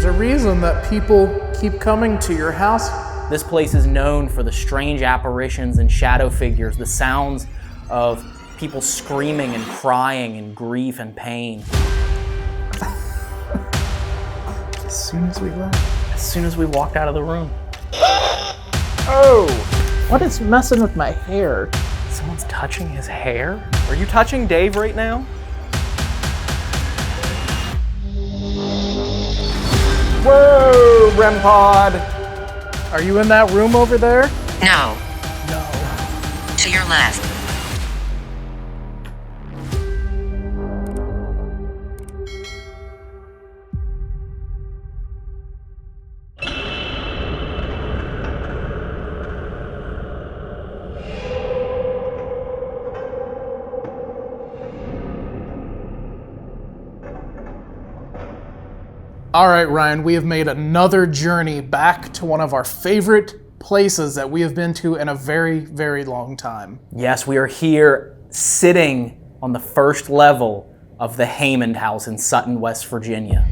There's a reason that people keep coming to your house. This place is known for the strange apparitions and shadow figures, the sounds of people screaming and crying in grief and pain. As soon as we left. As soon as we walked out of the room. Oh! What is messing with my hair? Someone's touching his hair? Are you touching Dave right now? Whoa, REM pod! Are you in that room over there? No. No. To your left. All right, Ryan, we have made another journey back to one of our favorite places that we have been to in a very, very long time. Yes, we are here sitting on the first level of the Hammond House in Sutton, West Virginia.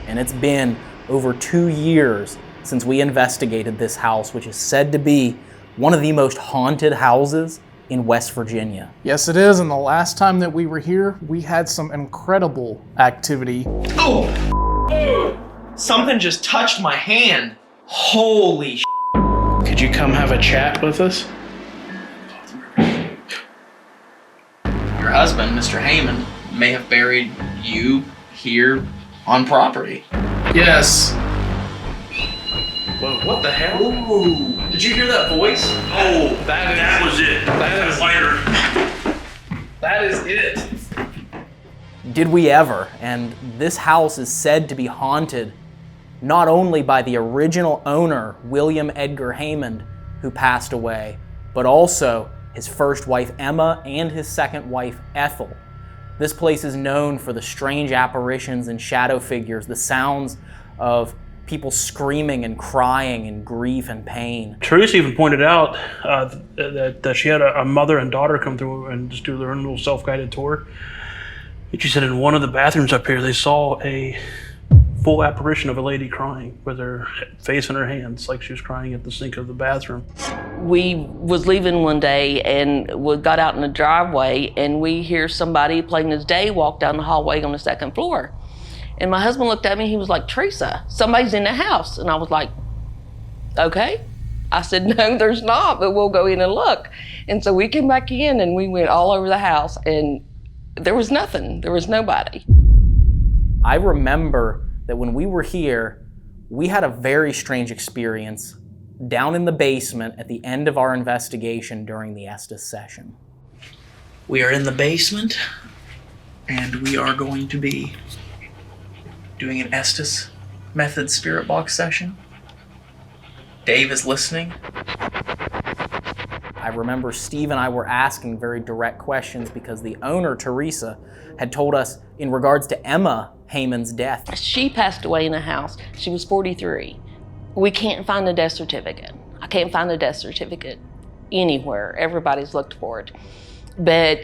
And it's been over 2 years since we investigated this house, which is said to be one of the most haunted houses in West Virginia. Yes, it is, and the last time that we were here, we had some incredible activity. Oh! Something just touched my hand. Holy sh**. Could you come have a chat with us? Your husband, Mr. Hammond, may have buried you here on property. Yes. Whoa, what the hell? Ooh. Did you hear that voice? Oh, that was it. That is it. Did we ever? And this house is said to be haunted not only by the original owner, William Edgar Hammond, who passed away, but also his first wife, Emma, and his second wife, Ethel. This place is known for the strange apparitions and shadow figures, the sounds of people screaming and crying in grief and pain. Teresa even pointed out that she had a mother and daughter come through and just do their own little self-guided tour. And she said in one of the bathrooms up here, they saw a full apparition of a lady crying with her face in her hands, like she was crying at the sink of the bathroom. We was leaving one day and we got out in the driveway and we hear somebody plain as day walk down the hallway on the second floor. And my husband looked at me, he was like, Teresa, somebody's in the house. And I was like, okay. I said, no, there's not, but we'll go in and look. And so we came back in and we went all over the house and there was nothing, there was nobody. I remember that when we were here, we had a very strange experience down in the basement at the end of our investigation during the Estes session. We are in the basement, and we are going to be doing an Estes method spirit box session. Dave is listening. I remember Steve and I were asking very direct questions because the owner, Teresa, had told us in regards to Emma Hammond's death. She passed away in the house. She was 43. We can't find a death certificate. I can't find a death certificate anywhere. Everybody's looked for it. But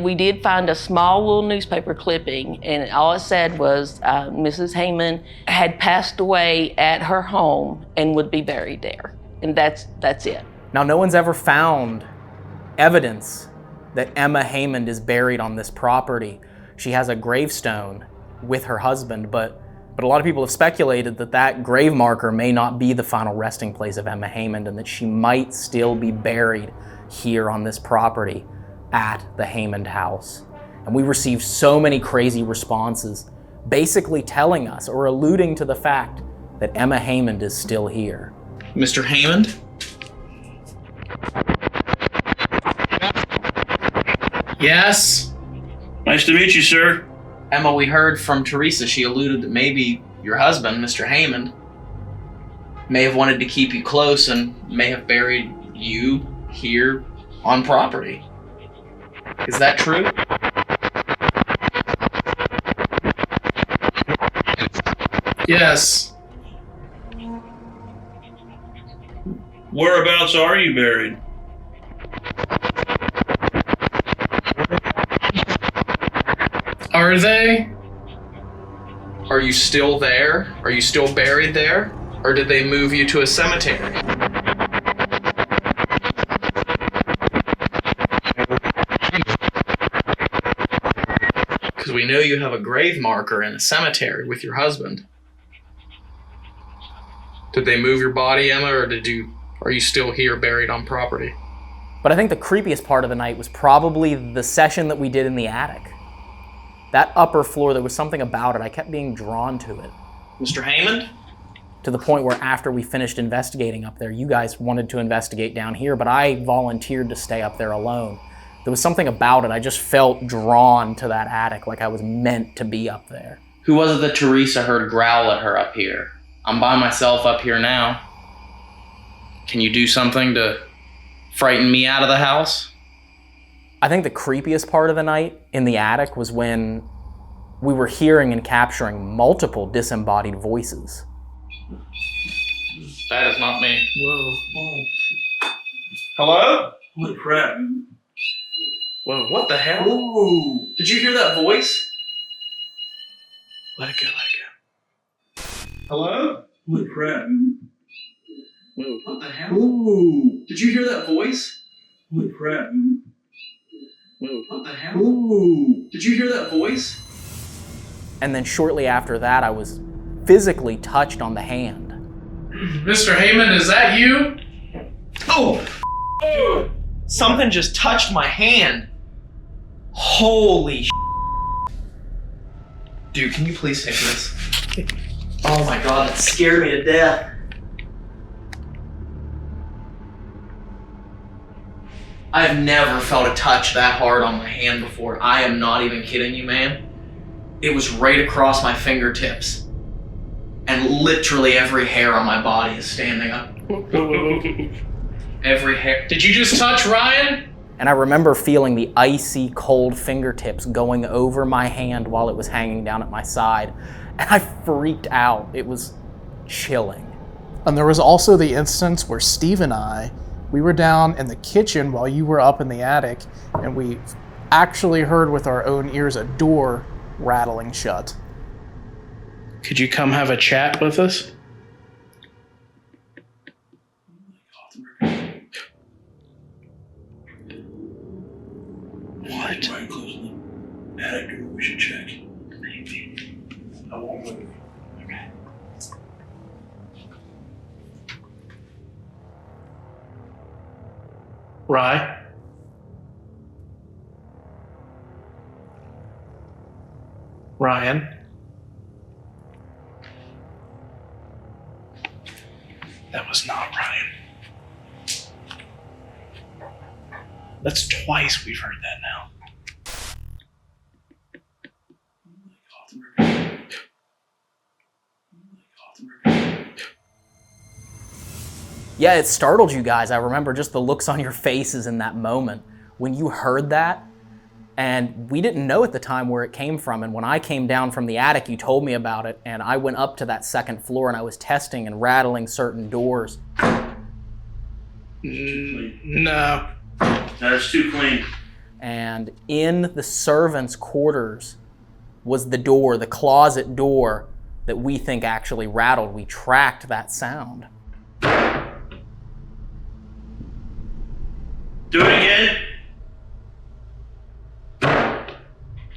we did find a small little newspaper clipping, and all it said was Mrs. Hammond had passed away at her home and would be buried there. And that's it. Now, no one's ever found evidence that Emma Hammond is buried on this property. She has a gravestone with her husband, but a lot of people have speculated that that grave marker may not be the final resting place of Emma Hammond and that she might still be buried here on this property at the Hammond house. And we received so many crazy responses, basically telling us or alluding to the fact that Emma Hammond is still here. Mr. Hammond? Yes. Nice to meet you, sir. Emma, we heard from Teresa. She alluded that maybe your husband, Mr. Hammond, may have wanted to keep you close and may have buried you here on property. Is that true? Yes. Whereabouts are you buried? Are they? Are you still there? Are you still buried there? Or did they move you to a cemetery? Because we know you have a grave marker in a cemetery with your husband. Did they move your body, Emma, or are you still here buried on property? But I think the creepiest part of the night was probably the session that we did in the attic. That upper floor, there was something about it. I kept being drawn to it. Mr. Hammond? To the point where after we finished investigating up there, you guys wanted to investigate down here, but I volunteered to stay up there alone. There was something about it. I just felt drawn to that attic, like I was meant to be up there. Who was it that Teresa heard growl at her up here? I'm by myself up here now. Can you do something to frighten me out of the house? I think the creepiest part of the night in the attic was when we were hearing and capturing multiple disembodied voices. That is not me. Whoa. Hello? Holy crap. Whoa, what the hell? Ooh. Did you hear that voice? Let it go. Hello? Holy crap. Whoa, what the hell? Ooh. Did you hear that voice? Holy crap. Whoa, what the hell? Ooh. Did you hear that voice? And then shortly after that, I was physically touched on the hand. Mr. Heyman, is that you? Oh! Something just touched my hand. Holy Dude, can you please take this? Oh my god, that scared me to death. I have never felt a touch that hard on my hand before. I am not even kidding you, man. It was right across my fingertips. And literally every hair on my body is standing up. Every hair. Did you just touch Ryan? And I remember feeling the icy cold fingertips going over my hand while it was hanging down at my side. And I freaked out. It was chilling. And there was also the instance where Steve and we were down in the kitchen while you were up in the attic, and we actually heard with our own ears a door rattling shut. Could you come have a chat with us? What? Try closing the attic door. We should check. Maybe. I won't move. Okay. Rye? Ryan? That was not Ryan. That's twice we've heard that now. Yeah, it startled you guys. I remember just the looks on your faces in that moment when you heard that. And we didn't know at the time where it came from. And when I came down from the attic, you told me about it. And I went up to that second floor and I was testing and rattling certain doors. No. That's too clean. And in the servants' quarters was the door, the closet door that we think actually rattled. We tracked that sound. Do it again.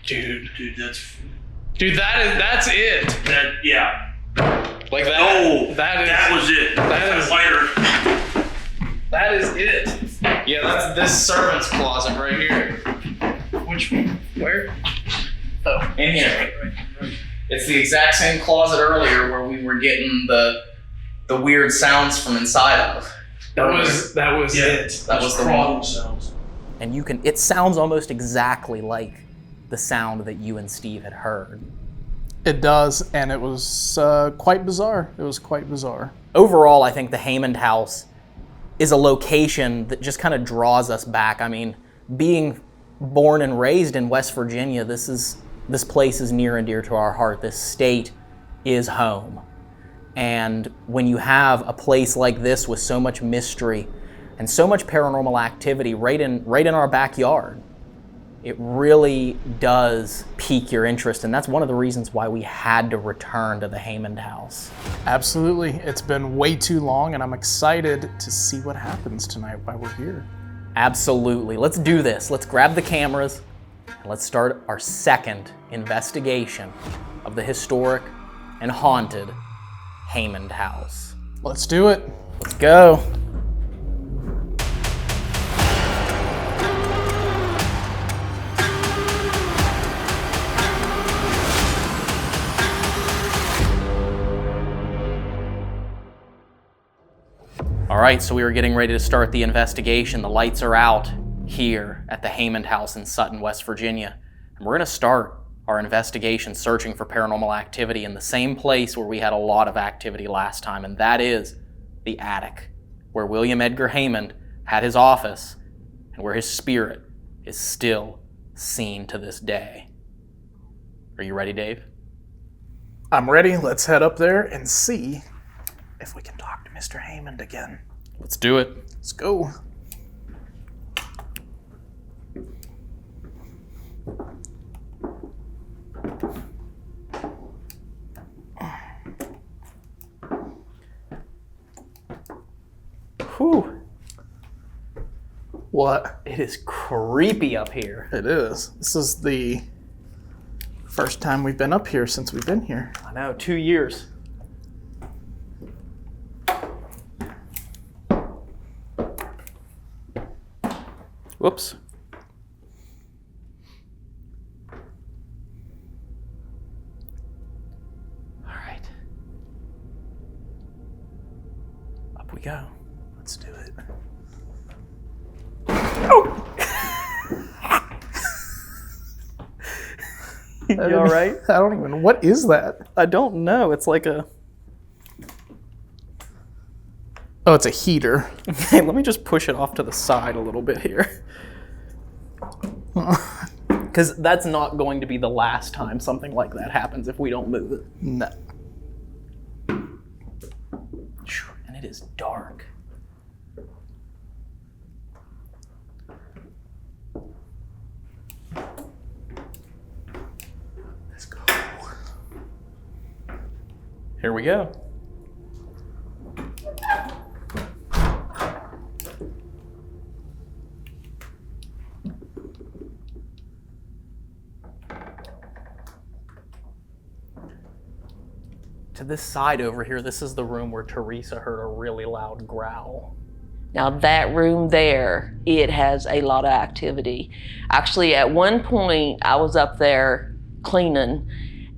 Dude, that's that's it. that. Yeah. Like that. No, that was it. That is lighter. That is it. Yeah, that's this servant's closet right here. Which one? Where? Oh. In here. It's the exact same closet earlier where we were getting the weird sounds from inside of. That was it. That was the crawling one. sounds. And it sounds almost exactly like the sound that you and Steve had heard. It does, and it was quite bizarre. It was quite bizarre. Overall, I think the Hammond house is a location that just kind of draws us back. I mean, being born and raised in West Virginia, this place is near and dear to our heart. This state is home. And when you have a place like this with so much mystery and so much paranormal activity right in our backyard, it really does pique your interest, and that's one of the reasons why we had to return to the Haymond house. Absolutely. It's been way too long, and I'm excited to see what happens tonight while we're here. Absolutely. Let's do this. Let's grab the cameras, and let's start our second investigation of the historic and haunted Haymond house. Let's do it. Let's go. All right, so we were getting ready to start the investigation. The lights are out here at the Haymond house in Sutton, West Virginia. And we're gonna start our investigation searching for paranormal activity in the same place where we had a lot of activity last time, and that is the attic, where William Edgar Haymond had his office and where his spirit is still seen to this day. Are you ready, Dave? I'm ready. Let's head up there and see if we can talk to Mr. Haymond again. Let's do it. Let's go. Whew. What? It is creepy up here. It is. This is the first time we've been up here since we've been here. I know, 2 years. Whoops. All right. Up we go. Let's do it. You all right? I don't even. What is that? I don't know. It's like a... Oh, it's a heater. Okay, let me just push it off to the side a little bit here. Because that's not going to be the last time something like that happens if we don't move it. No. And it is dark. Let's go. Here we go. To this side over here, this is the room where Teresa heard a really loud growl. Now that room there, it has a lot of activity. Actually, at one point, I was up there cleaning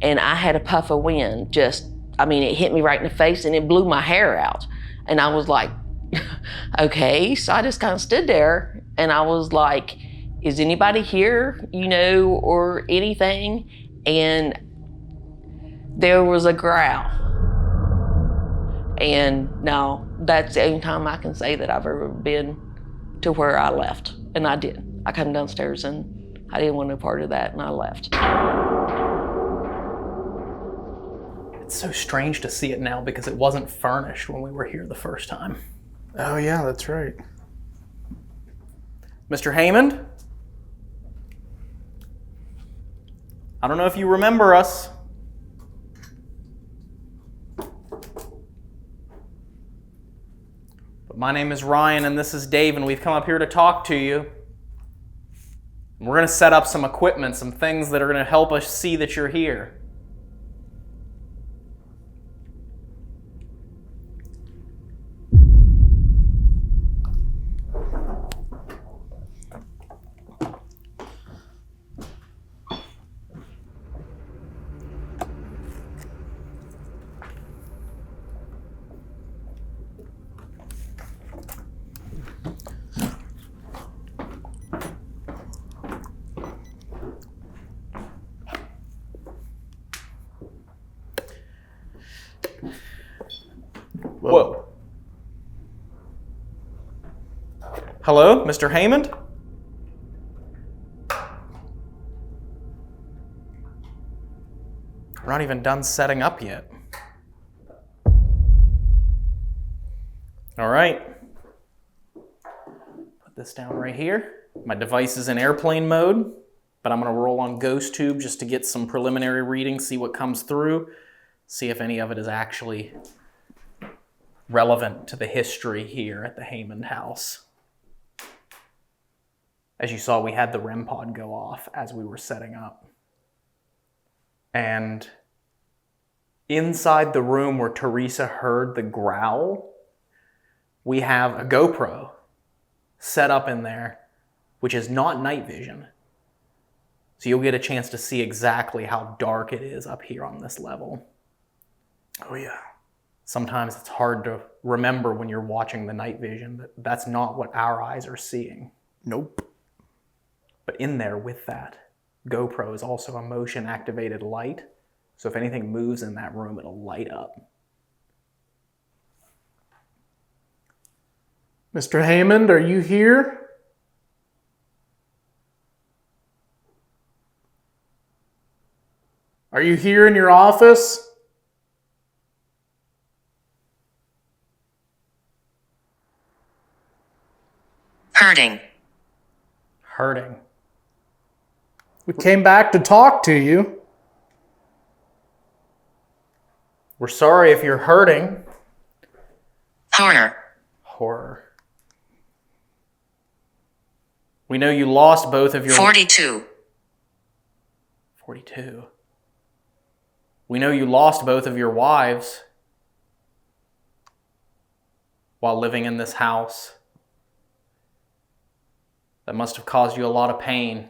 and I had a puff of wind. It hit me right in the face and it blew my hair out. And I was like, okay. So I just kind of stood there and I was like, is anybody here, or anything? And there was a growl. And now that's the only time I can say that I've ever been to where I left. And I did. I come downstairs and I didn't want no part of that and I left. It's so strange to see it now because it wasn't furnished when we were here the first time. Oh, yeah, that's right. Mr. Haymond? I don't know if you remember us. But my name is Ryan and this is Dave and we've come up here to talk to you. And we're going to set up some equipment, some things that are going to help us see that you're here. Whoa. Hello, Mr. Haymond? We're not even done setting up yet. All right. Put this down right here. My device is in airplane mode. but I'm going to roll on Ghost Tube just to get some preliminary readings, see what comes through, see if any of it is actually relevant to the history here at the Hammond house. As you saw, we had the REM pod go off as we were setting up. And inside the room where Teresa heard the growl, we have a GoPro set up in there, which is not night vision. So you'll get a chance to see exactly how dark it is up here on this level. Oh yeah. Sometimes it's hard to remember when you're watching the night vision that that's not what our eyes are seeing. Nope. But in there with that, GoPro is also a motion activated light. So if anything moves in that room, it'll light up. Mr. Hammond, are you here? Are you here in your office? Hurting. Hurting. We came back to talk to you. We're sorry if you're hurting. Horror. Horror. We know you lost both of your... 42. 42. We know you lost both of your wives while living in this house. That must have caused you a lot of pain.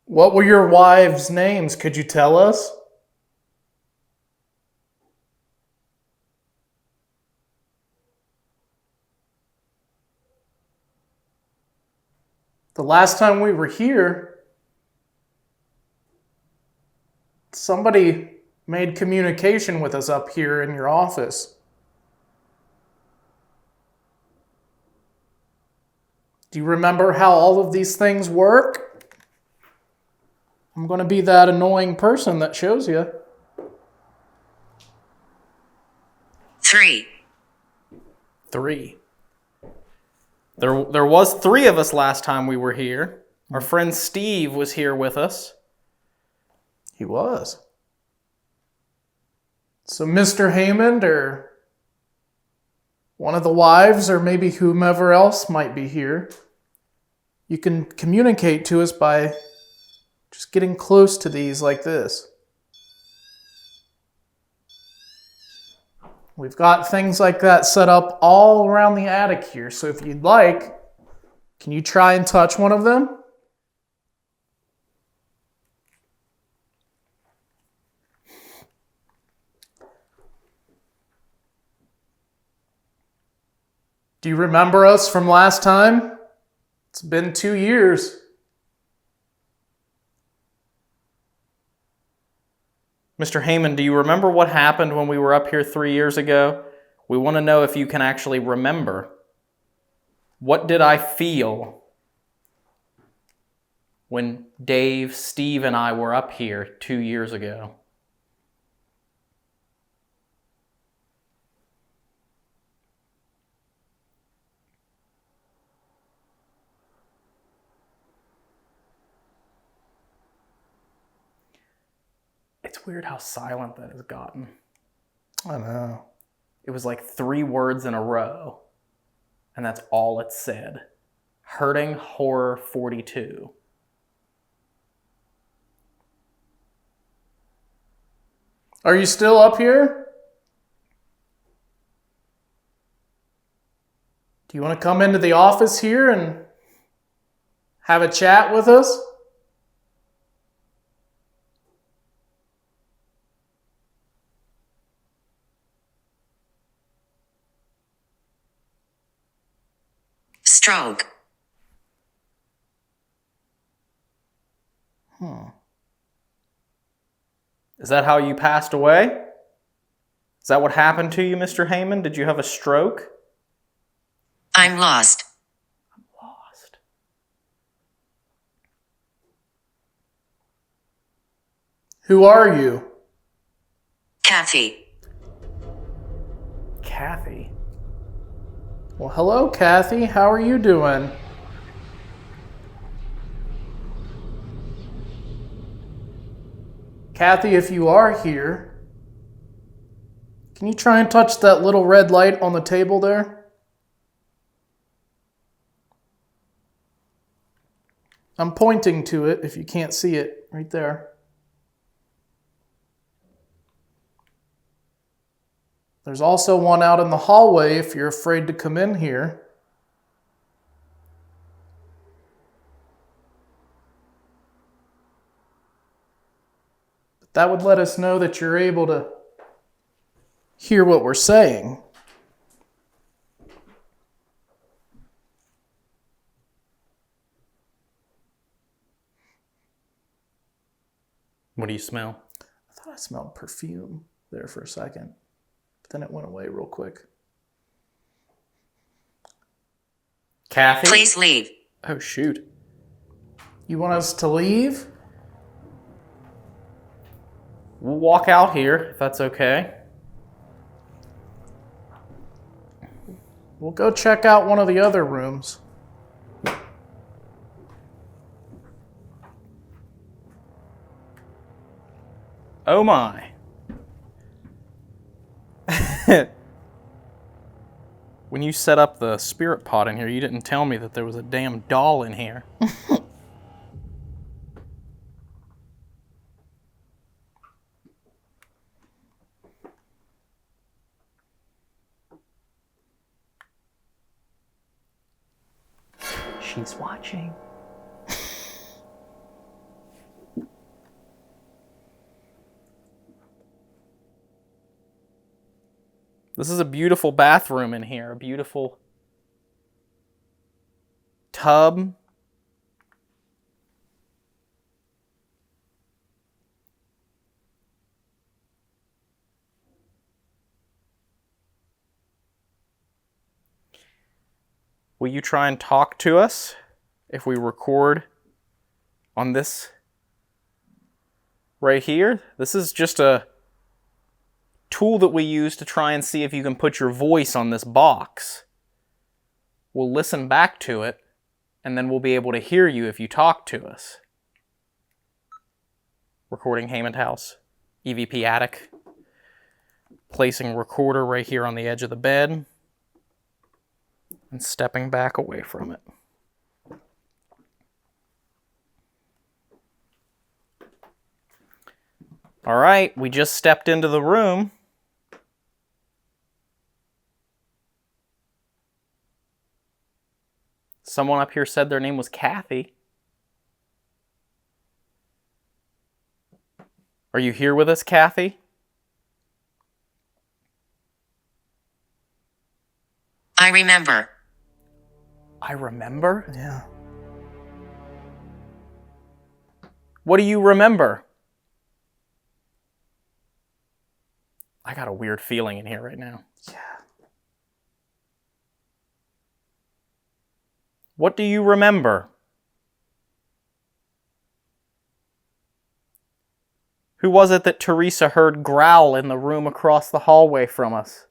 What were your wives' names? Could you tell us? The last time we were here, somebody made communication with us up here in your office. Do you remember how all of these things work? I'm going to be that annoying person that shows you. 3. 3. There was 3 of us last time we were here. Our friend Steve was here with us. He was. So Mr. Hammond or one of the wives or maybe whomever else might be here, you can communicate to us by just getting close to these like this. We've got things like that set up all around the attic here. So if you'd like, can you try and touch one of them? Do you remember us from last time? It's been 2 years. Mr. Heyman, do you remember what happened when we were up here 3 years ago? We want to know if you can actually remember. What did I feel when Dave, Steve, and I were up here 2 years ago? It's weird how silent that has gotten. I know. It was like 3 words in a row, and that's all it said. Hurting Horror 42. Are you still up here? Do you want to come into the office here and have a chat with us? Stroke. Is that how you passed away? Is that what happened to you, Mr. Heyman? Did you have a stroke? I'm lost. Lost. Who are you? Kathy. Kathy. Well, hello, Kathy. How are you doing? Kathy, if you are here, can you try and touch that little red light on the table there? I'm pointing to it if you can't see it, right there. There's also one out in the hallway if you're afraid to come in here. But that would let us know that you're able to hear what we're saying. What do you smell? I thought I smelled perfume there for a second, but then it went away real quick. Kathy? Please leave. Oh, shoot. You want us to leave? We'll walk out here, if that's okay. We'll go check out one of the other rooms. Oh my. When you set up the spirit pot in here, you didn't tell me that there was a damn doll in here. She's watching. This is a beautiful bathroom in here, a beautiful tub. Will you try and talk to us if we record on this right here? This is just a tool that we use to try and see if you can put your voice on this box. We'll listen back to it, and then we'll be able to hear you if you talk to us. Recording Hammond House, EVP attic. Placing recorder right here on the edge of the bed, and stepping back away from it. All right, we just stepped into the room. Someone up here said their name was Kathy. Are you here with us, Kathy? I remember. I remember? Yeah. What do you remember? I got a weird feeling in here right now. Yeah. What do you remember? Who was it that Teresa heard growl in the room across the hallway from us?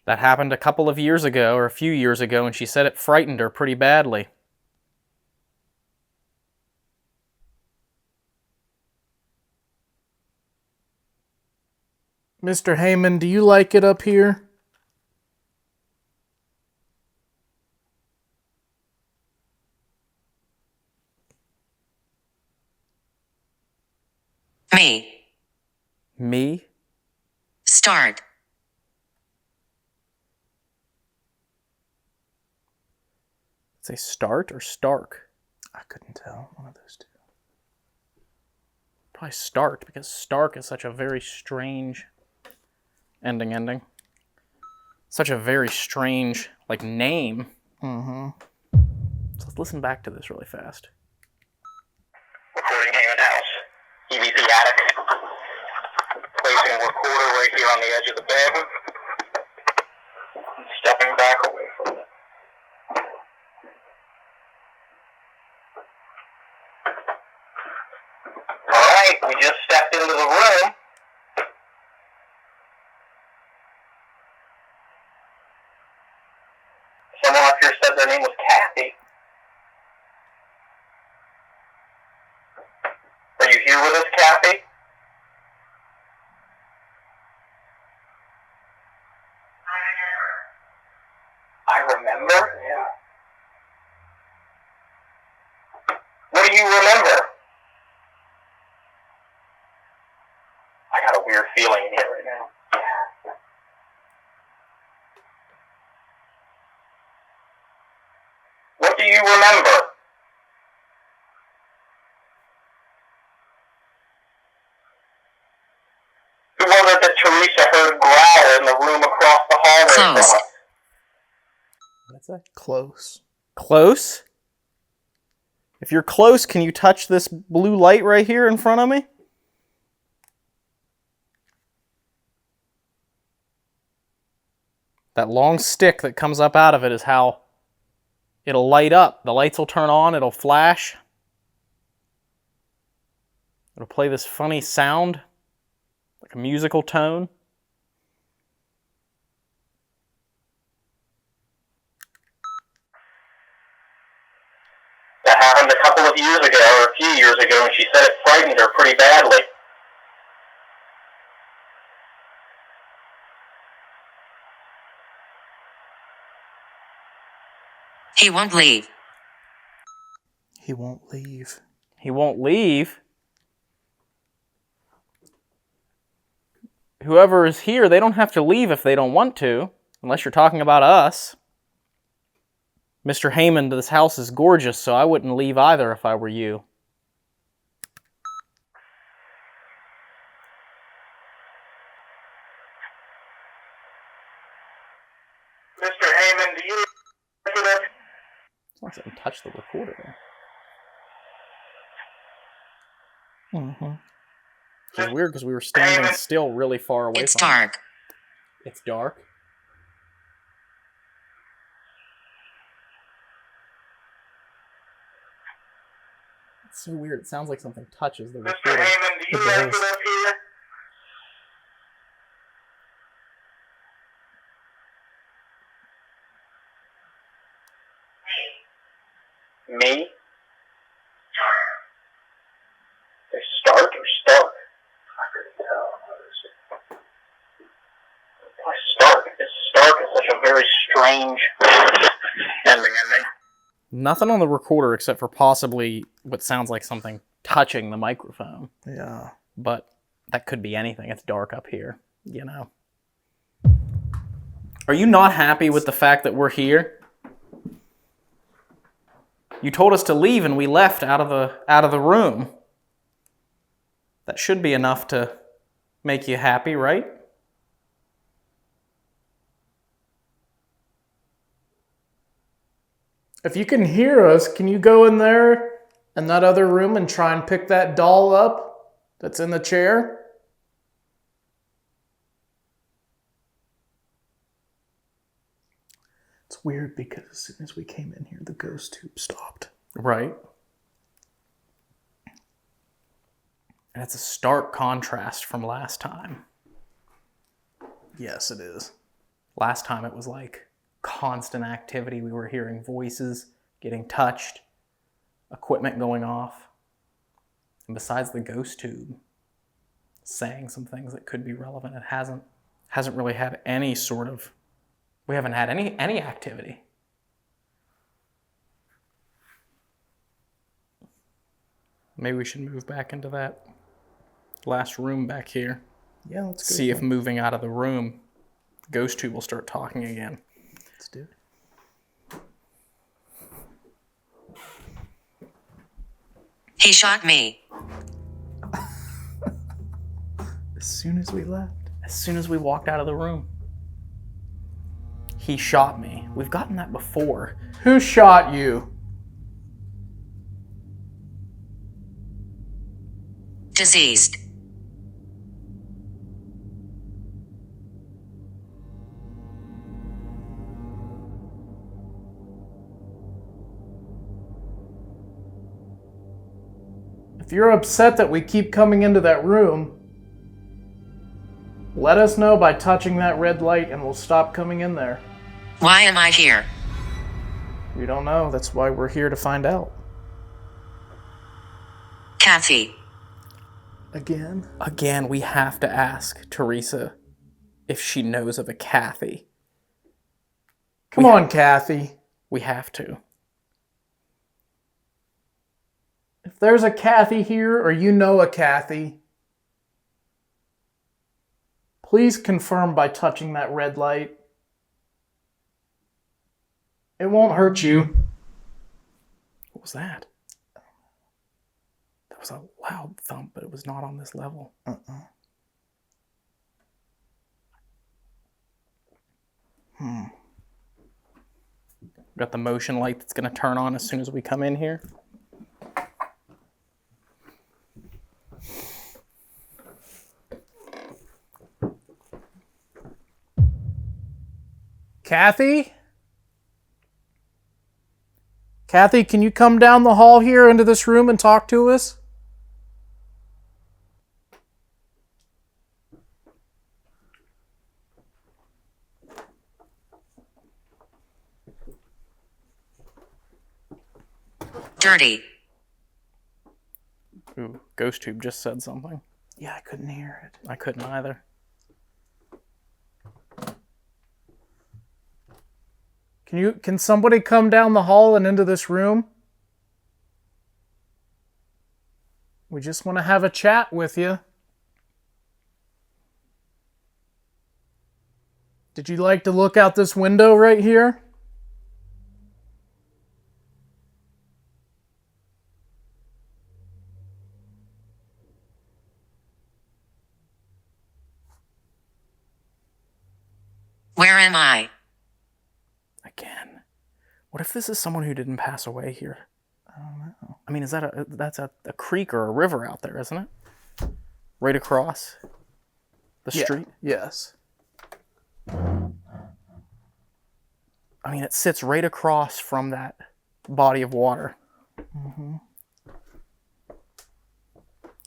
That happened a couple of years ago, or a few years ago, and she said it frightened her pretty badly. Mr. Heyman, do you like it up here? Me. Me? Start. Say start or Stark? I couldn't tell. One of those two. Probably Start, because Stark is such a very strange ending. Such a very strange, like, name. Mm-hmm. So let's listen back to this really fast. Recording Hammond House, EVP attic. Placing recorder right here on the edge of the bed. Stepping back away from it. Alright, we just stepped into the room. operator said their name was Kathy. Are you here with us, Kathy? I remember? Yeah. What do you remember? I got a weird feeling in here right now. What do you remember? Who was it that Teresa heard growl in the room across the hallway from Close. us? What's that? Close. Close? If you're close, can you touch this blue light right here in front of me? That long stick that comes up out of it is how it'll light up. The lights will turn on, it'll flash. It'll play this funny sound, like a musical tone. That happened a couple of years ago, or a few years ago, and she said it frightened her pretty badly. He won't leave. He won't leave. He won't leave. Whoever is here, they don't have to leave if they don't want to, unless you're talking about us. Mr. Heyman, this house is gorgeous, so I wouldn't leave either if I were you. Mr. Heyman, do you remember this? As long as I can touch the recorder there. Mm-hmm. Which is weird because we were standing still really far away It's from it. dark. It's dark. It's so weird. It sounds like something touches the Mr. recorder. Heyman, do you It remember does. this here? Me? They're Stark or Stark? I couldn't tell. Why Stark? This Stark is such a very strange ending. Nothing on the recorder except for possibly what sounds like something touching the microphone. Yeah. But that could be anything. It's dark up here, you know. Are you not happy with the fact that we're here? You told us to leave and we left out of the room. That should be enough to make you happy, right? If you can hear us, can you go in there in that other room and try and pick that doll up that's in the chair? It's weird because as soon as we came in here, the ghost tube stopped. Right. And it's a stark contrast from last time. Yes, it is. Last time it was like constant activity. We were hearing voices, getting touched, equipment going off. And besides the ghost tube saying some things that could be relevant, it hasn't really had any sort of, we haven't had any activity. Maybe we should move back into that last room back here. Yeah, let's go. See if moving out of the room, the ghost tube will start talking again. Let's do it. He shot me. As soon as we left. As soon as we walked out of the room. He shot me. We've gotten that before. Who shot you? Deceased. If you're upset that we keep coming into that room, let us know by touching that red light and we'll stop coming in there. Why am I here? We don't know. That's why we're here to find out. Kathy. Again? Again, we have to ask Teresa if she knows of a Kathy. Come on, Kathy. We have to. If there's a Kathy here, or you know a Kathy, please confirm by touching that red light. It won't hurt you. What was that? That was a loud thump, but it was not on this level. Got the motion light that's going to turn on as soon as we come in here. Kathy? Kathy, can you come down the hall here into this room and talk to us? Dirty. Ooh, Ghost Tube just said something. Yeah, I couldn't hear it. I couldn't either. Can somebody come down the hall and into this room? We just want to have a chat with you. Did you like to look out this window right here? Where am I? Again. What if this is someone who didn't pass away here? I don't know. I mean, that's a creek or a river out there, isn't it? Right across the street? Yes. I mean, it sits right across from that body of water.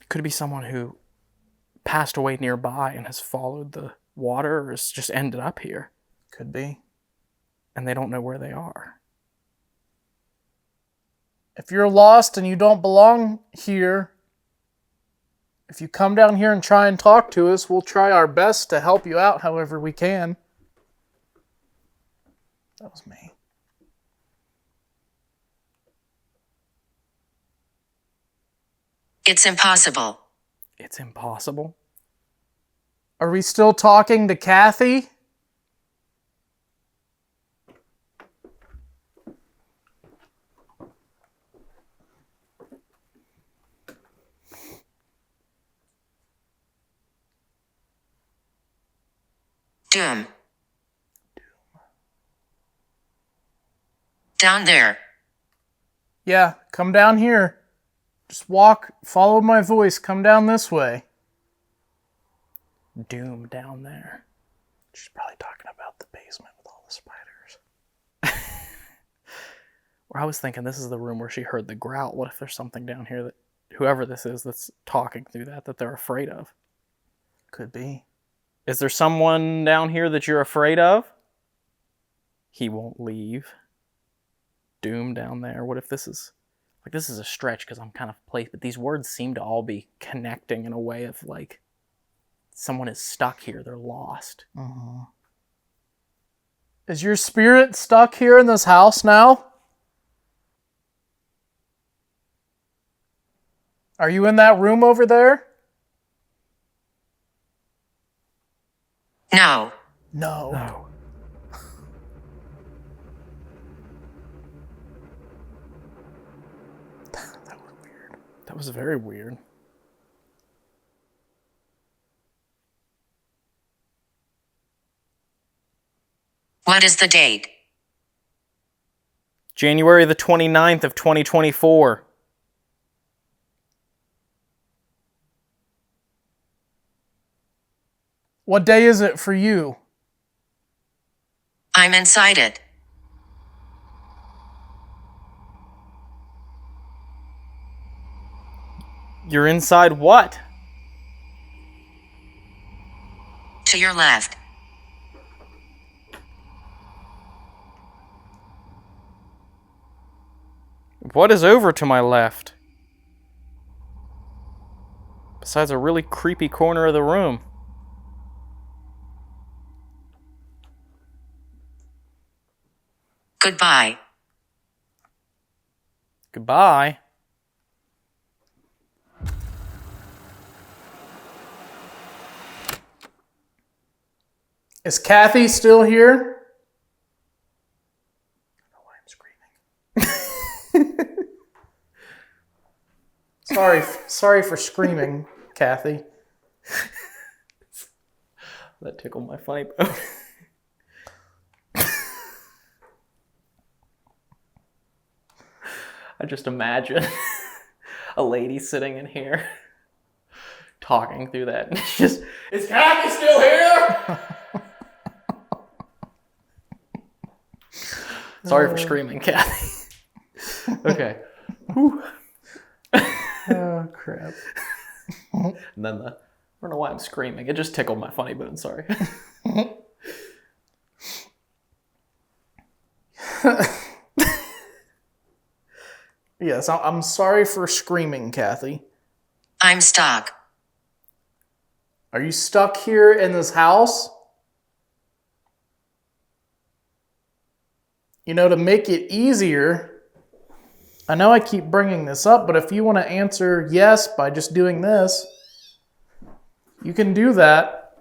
Could it be someone who passed away nearby and has followed the water, or has just ended up here? Could be. And they don't know where they are. If you're lost and you don't belong here, if you come down here and try and talk to us, we'll try our best to help you out however we can. That was me. It's impossible. It's impossible? Are we still talking to Kathy? Doom. Down there. Yeah, come down here. Just walk, follow my voice, come down this way. Doom down there. She's probably talking about the basement with all the spiders. Or I was thinking this is the room where she heard the growl. What if there's something down here that whoever this is that's talking through that they're afraid of? Could be. Is there someone down here that you're afraid of? He won't leave. Doom down there. What if this is a stretch because I'm kind of placed, but these words seem to all be connecting in a way of like someone is stuck here. They're lost. Is your spirit stuck here in this house now? Are you in that room over there? No. No. That was weird. That was very weird. What is the date? January the 29th of 2024. What day is it for you? I'm inside it. You're inside what? To your left. What is over to my left? Besides a really creepy corner of the room. Goodbye. Goodbye. Is Kathy still here? I don't know why I'm screaming. Sorry for screaming, Kathy. That tickled my funny bone. I just imagine a lady sitting in here talking through that. And it's just, is Kathy still here? Sorry for screaming, Kathy. Okay. Whew. Oh, crap. And then I don't know why I'm screaming. It just tickled my funny bone, sorry. Yes, I'm sorry for screaming, Kathy. I'm stuck. Are you stuck here in this house? You know, to make it easier, I know I keep bringing this up, but if you want to answer yes by just doing this, you can do that.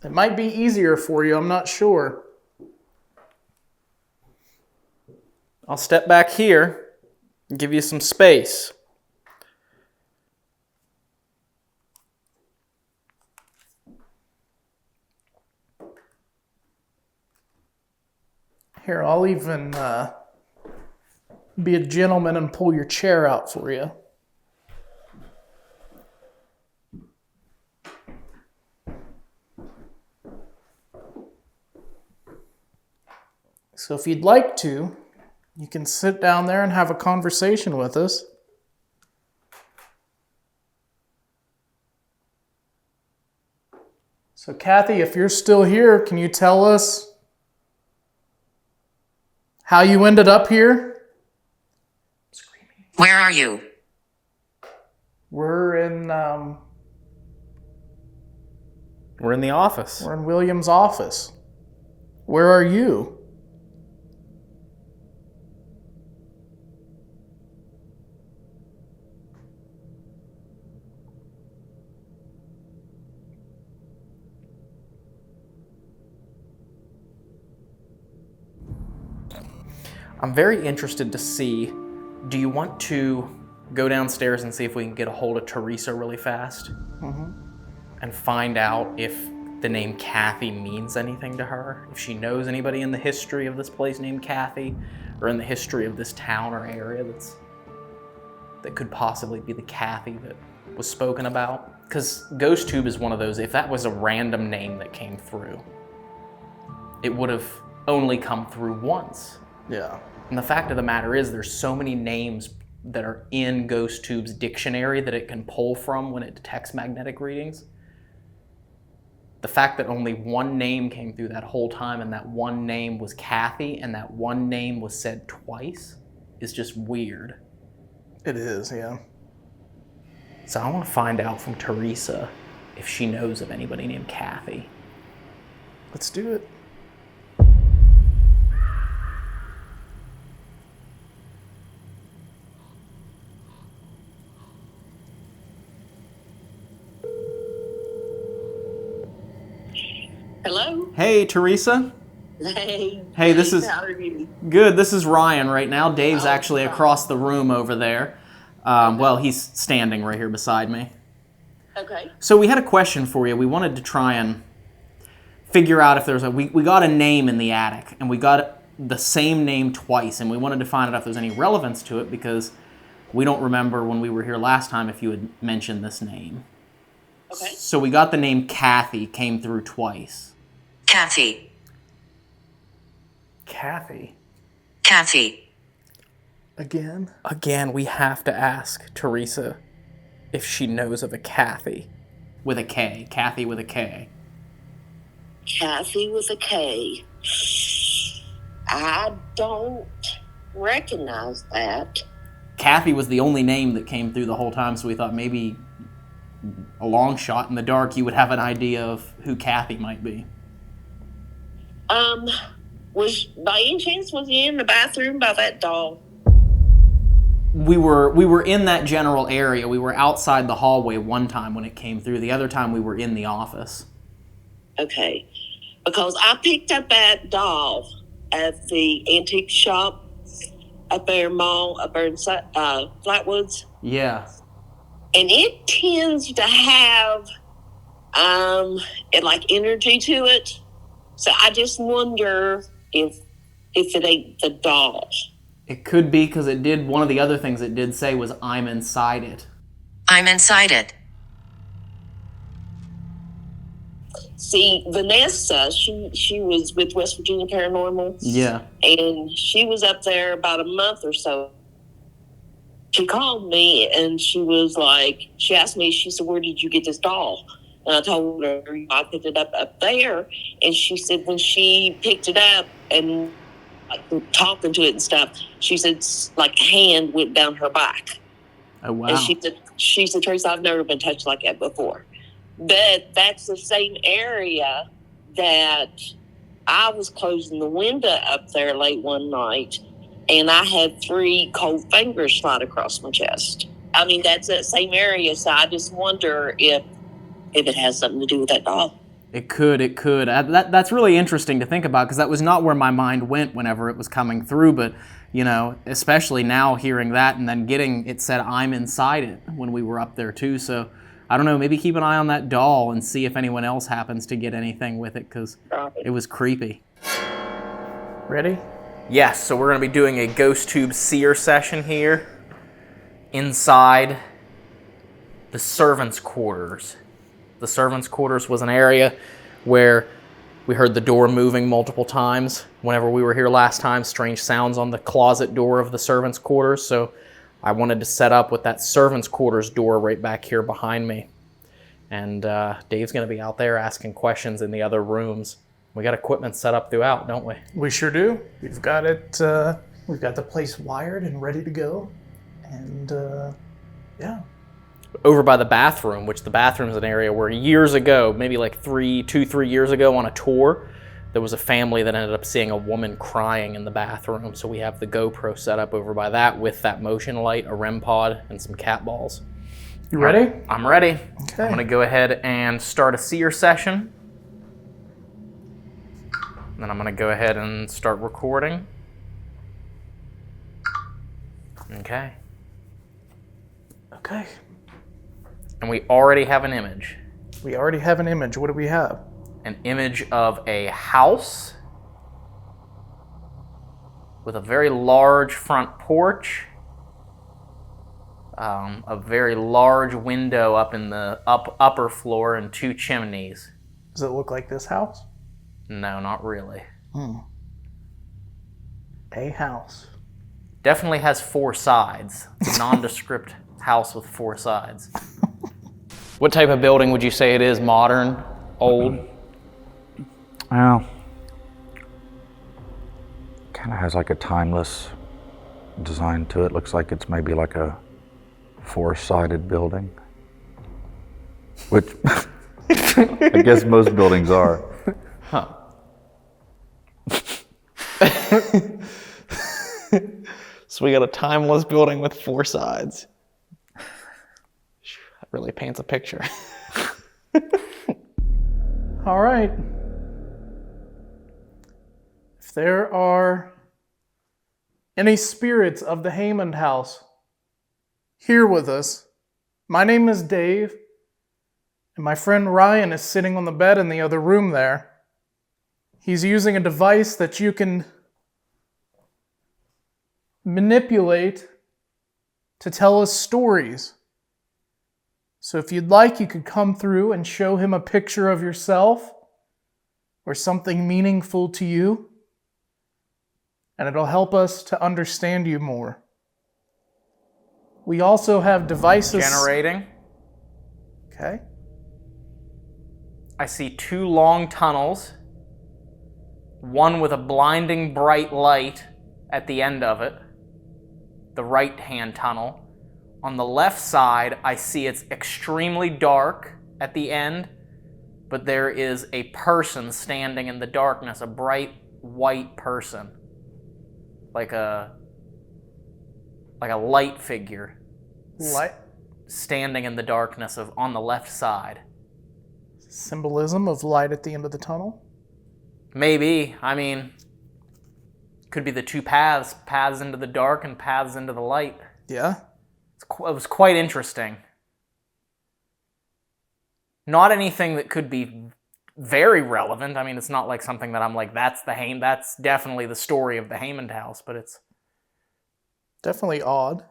It might be easier for you, I'm not sure. I'll step back here and give you some space. Here, I'll even be a gentleman and pull your chair out for you. So if you'd like to, you can sit down there and have a conversation with us. So Kathy, if you're still here, can you tell us how you ended up here? Where are you? We're in We're in the office. we're in William's office. Where are you? I'm very interested to see, do you want to go downstairs and see if we can get a hold of Teresa really fast? And find out if the name Kathy means anything to her? If she knows anybody in the history of this place named Kathy, or in the history of this town or area that could possibly be the Kathy that was spoken about? Because GhostTube is one of those, if that was a random name that came through, it would have only come through once. Yeah. And the fact of the matter is there's so many names that are in GhostTube's dictionary that it can pull from when it detects magnetic readings. The fact that only one name came through that whole time and that one name was Kathy and that one name was said twice is just weird. It is, yeah. So I want to find out from Teresa if she knows of anybody named Kathy. Let's do it. Hello? Hey, Teresa. Hey. Hey, this is How are you? good. This is Ryan right now. Dave's Oh, actually Ryan. across the room over there. Well, he's standing right here beside me. Okay. So we had a question for you. We wanted to try and figure out if there's we got a name in the attic, and we got the same name twice, and we wanted to find out if there's any relevance to it because we don't remember when we were here last time if you had mentioned this name. Okay. So we got the name Kathy came through twice. Kathy. Kathy. Kathy. Again? Again, we have to ask Teresa if she knows of a Kathy. With a K. Kathy with a K. Kathy with a K. I don't recognize that. Kathy was the only name that came through the whole time, so we thought maybe a long shot in the dark you would have an idea of who Kathy might be. Was by any chance was he in the bathroom by that doll? We were in that general area. We were outside the hallway one time when it came through. The other time we were in the office. Okay, because I picked up that doll at the antique shop up there, mall up there in Flatwoods. Yeah. And it tends to have like energy to it. So I just wonder if it ain't the doll. It could be, because it did, one of the other things it did say was, I'm inside it. I'm inside it. See, Vanessa, she was with West Virginia Paranormal. Yeah. And she was up there about a month or so. She called me and she was like, she asked me, she said, where did you get this doll? And I told her, I picked it up there. And she said when she picked it up and like talking to it and stuff, she said like a hand went down her back. Oh, wow. And she said, Teresa, I've never been touched like that before. But that's the same area that I was closing the window up there late one night, and I had 3 cold fingers slide across my chest. I mean, that's that same area, so I just wonder if it has something to do with that doll. It could. That's really interesting to think about, because that was not where my mind went whenever it was coming through, but, you know, especially now hearing that and then getting it said I'm inside it when we were up there too, so I don't know, maybe keep an eye on that doll and see if anyone else happens to get anything with it, because it was creepy. Ready? Yes, so we're going to be doing a ghost tube seer session here inside the servants' quarters. The servants' quarters was an area where we heard the door moving multiple times. Whenever we were here last time, strange sounds on the closet door of the servants' quarters, so I wanted to set up with that servants' quarters door right back here behind me. And Dave's going to be out there asking questions in the other rooms. We got equipment set up throughout, don't we? We sure do. We've got it. We've got the place wired and ready to go. And yeah. Over by the bathroom, which the bathroom is an area where years ago, maybe like 3 years ago on a tour, there was a family that ended up seeing a woman crying in the bathroom. So we have the GoPro set up over by that with that motion light, a REM pod, and some cat balls. You ready? I'm ready. Okay. I'm going to go ahead and start a seer session. Then I'm going to go ahead and start recording. Okay. Okay. And we already have an image. We already have an image. What do we have? An image of a house with a very large front porch, a very large window up in the upper floor, and 2 chimneys. Does it look like this house? No, not really. A house. Definitely has 4 sides. It's a nondescript house with 4 sides. What type of building would you say it is? Modern? Old? Well, kind of has like a timeless design to it. Looks like it's maybe like a 4-sided building, which I guess most buildings are. Huh. So we got a timeless building with 4 sides. That really paints a picture. All right. If there are any spirits of the Hammond house here with us, my name is Dave, and my friend Ryan is sitting on the bed in the other room there. He's using a device that you can manipulate to tell us stories. So if you'd like, you could come through and show him a picture of yourself or something meaningful to you, and it'll help us to understand you more. We also have devices... Generating. Okay. I see 2 long tunnels, one with a blinding bright light at the end of it. the right-hand tunnel. On the left side, I see it's extremely dark at the end, but there is a person standing in the darkness, a bright white person, like a light figure, Light standing in the darkness on the left side. symbolism of light at the end of the tunnel. Maybe. I mean, could be the two paths into the dark and paths into the light. Yeah. It was quite interesting. Not anything that could be very relevant. I mean, it's not like something that I'm like, that's definitely the story of the Hammond house, but it's Definitely odd.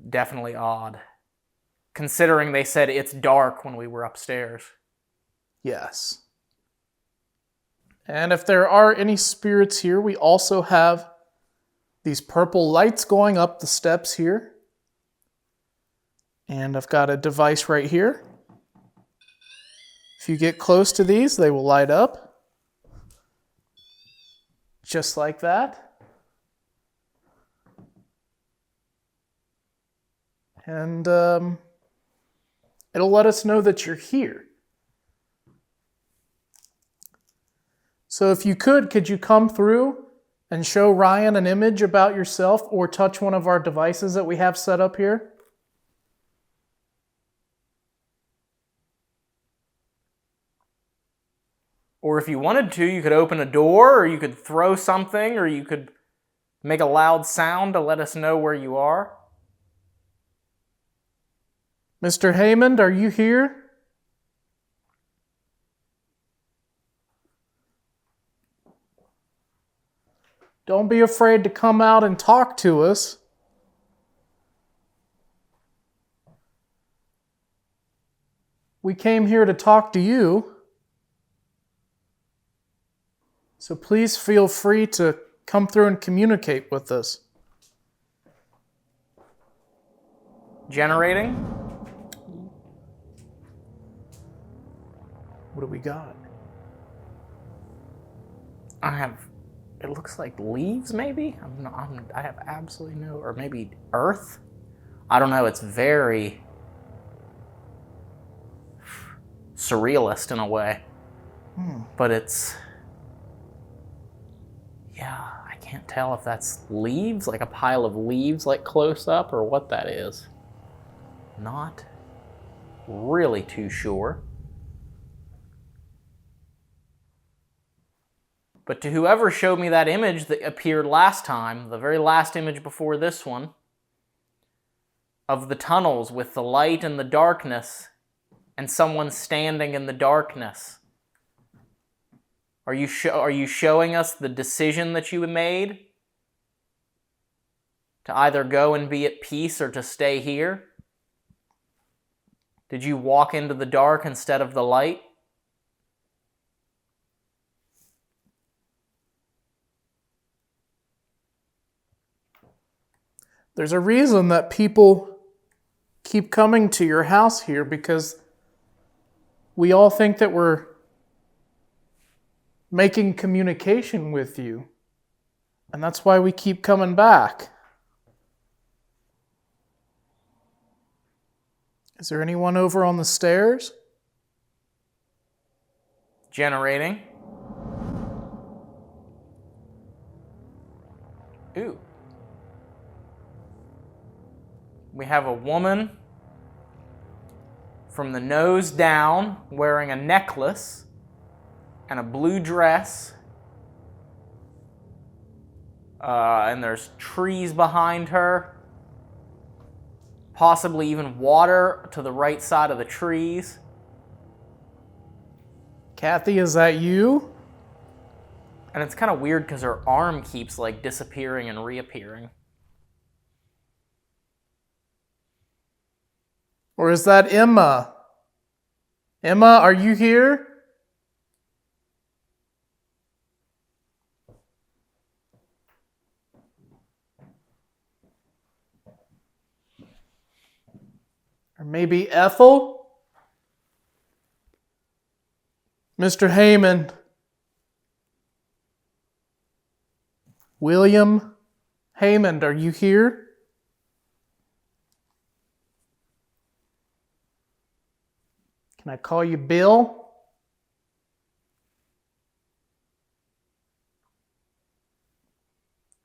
definitely odd. Considering they said it's dark when we were upstairs. Yes. And if there are any spirits here, we also have these purple lights going up the steps here. And I've got a device right here. If you get close to these, they will light up. Just like that. And it'll let us know that you're here. So if you could you come through and show Ryan an image about yourself or touch one of our devices that we have set up here? Or if you wanted to, you could open a door, or you could throw something, or you could make a loud sound to let us know where you are. Mr. Hammond, are you here? Don't be afraid to come out and talk to us. We came here to talk to you. So please feel free to come through and communicate with us. Generating. What do we got? It looks like leaves, maybe? I have absolutely no, or maybe earth? I don't know, it's very surrealist in a way. But it's, yeah, I can't tell if that's leaves, like a pile of leaves, like close up, or what that is. Not really too sure. But to whoever showed me that image that appeared last time, the very last image before this one, of the tunnels with the light and the darkness, and someone standing in the darkness, are you showing us the decision that you made to either go and be at peace or to stay here? Did you walk into the dark instead of the light? There's a reason that people keep coming to your house here, because we all think that we're making communication with you. And that's why we keep coming back. Is there anyone over on the stairs? Generating. Ooh. We have a woman from the nose down wearing a necklace and a blue dress. And there's trees behind her. Possibly even water to the right side of the trees. Kathy, is that you? And it's kind of weird because her arm keeps like disappearing and reappearing. Or is that Emma? Emma, are you here? Or maybe Ethel? Mr. Hammond? William? Haymond, are you here? Can I call you Bill?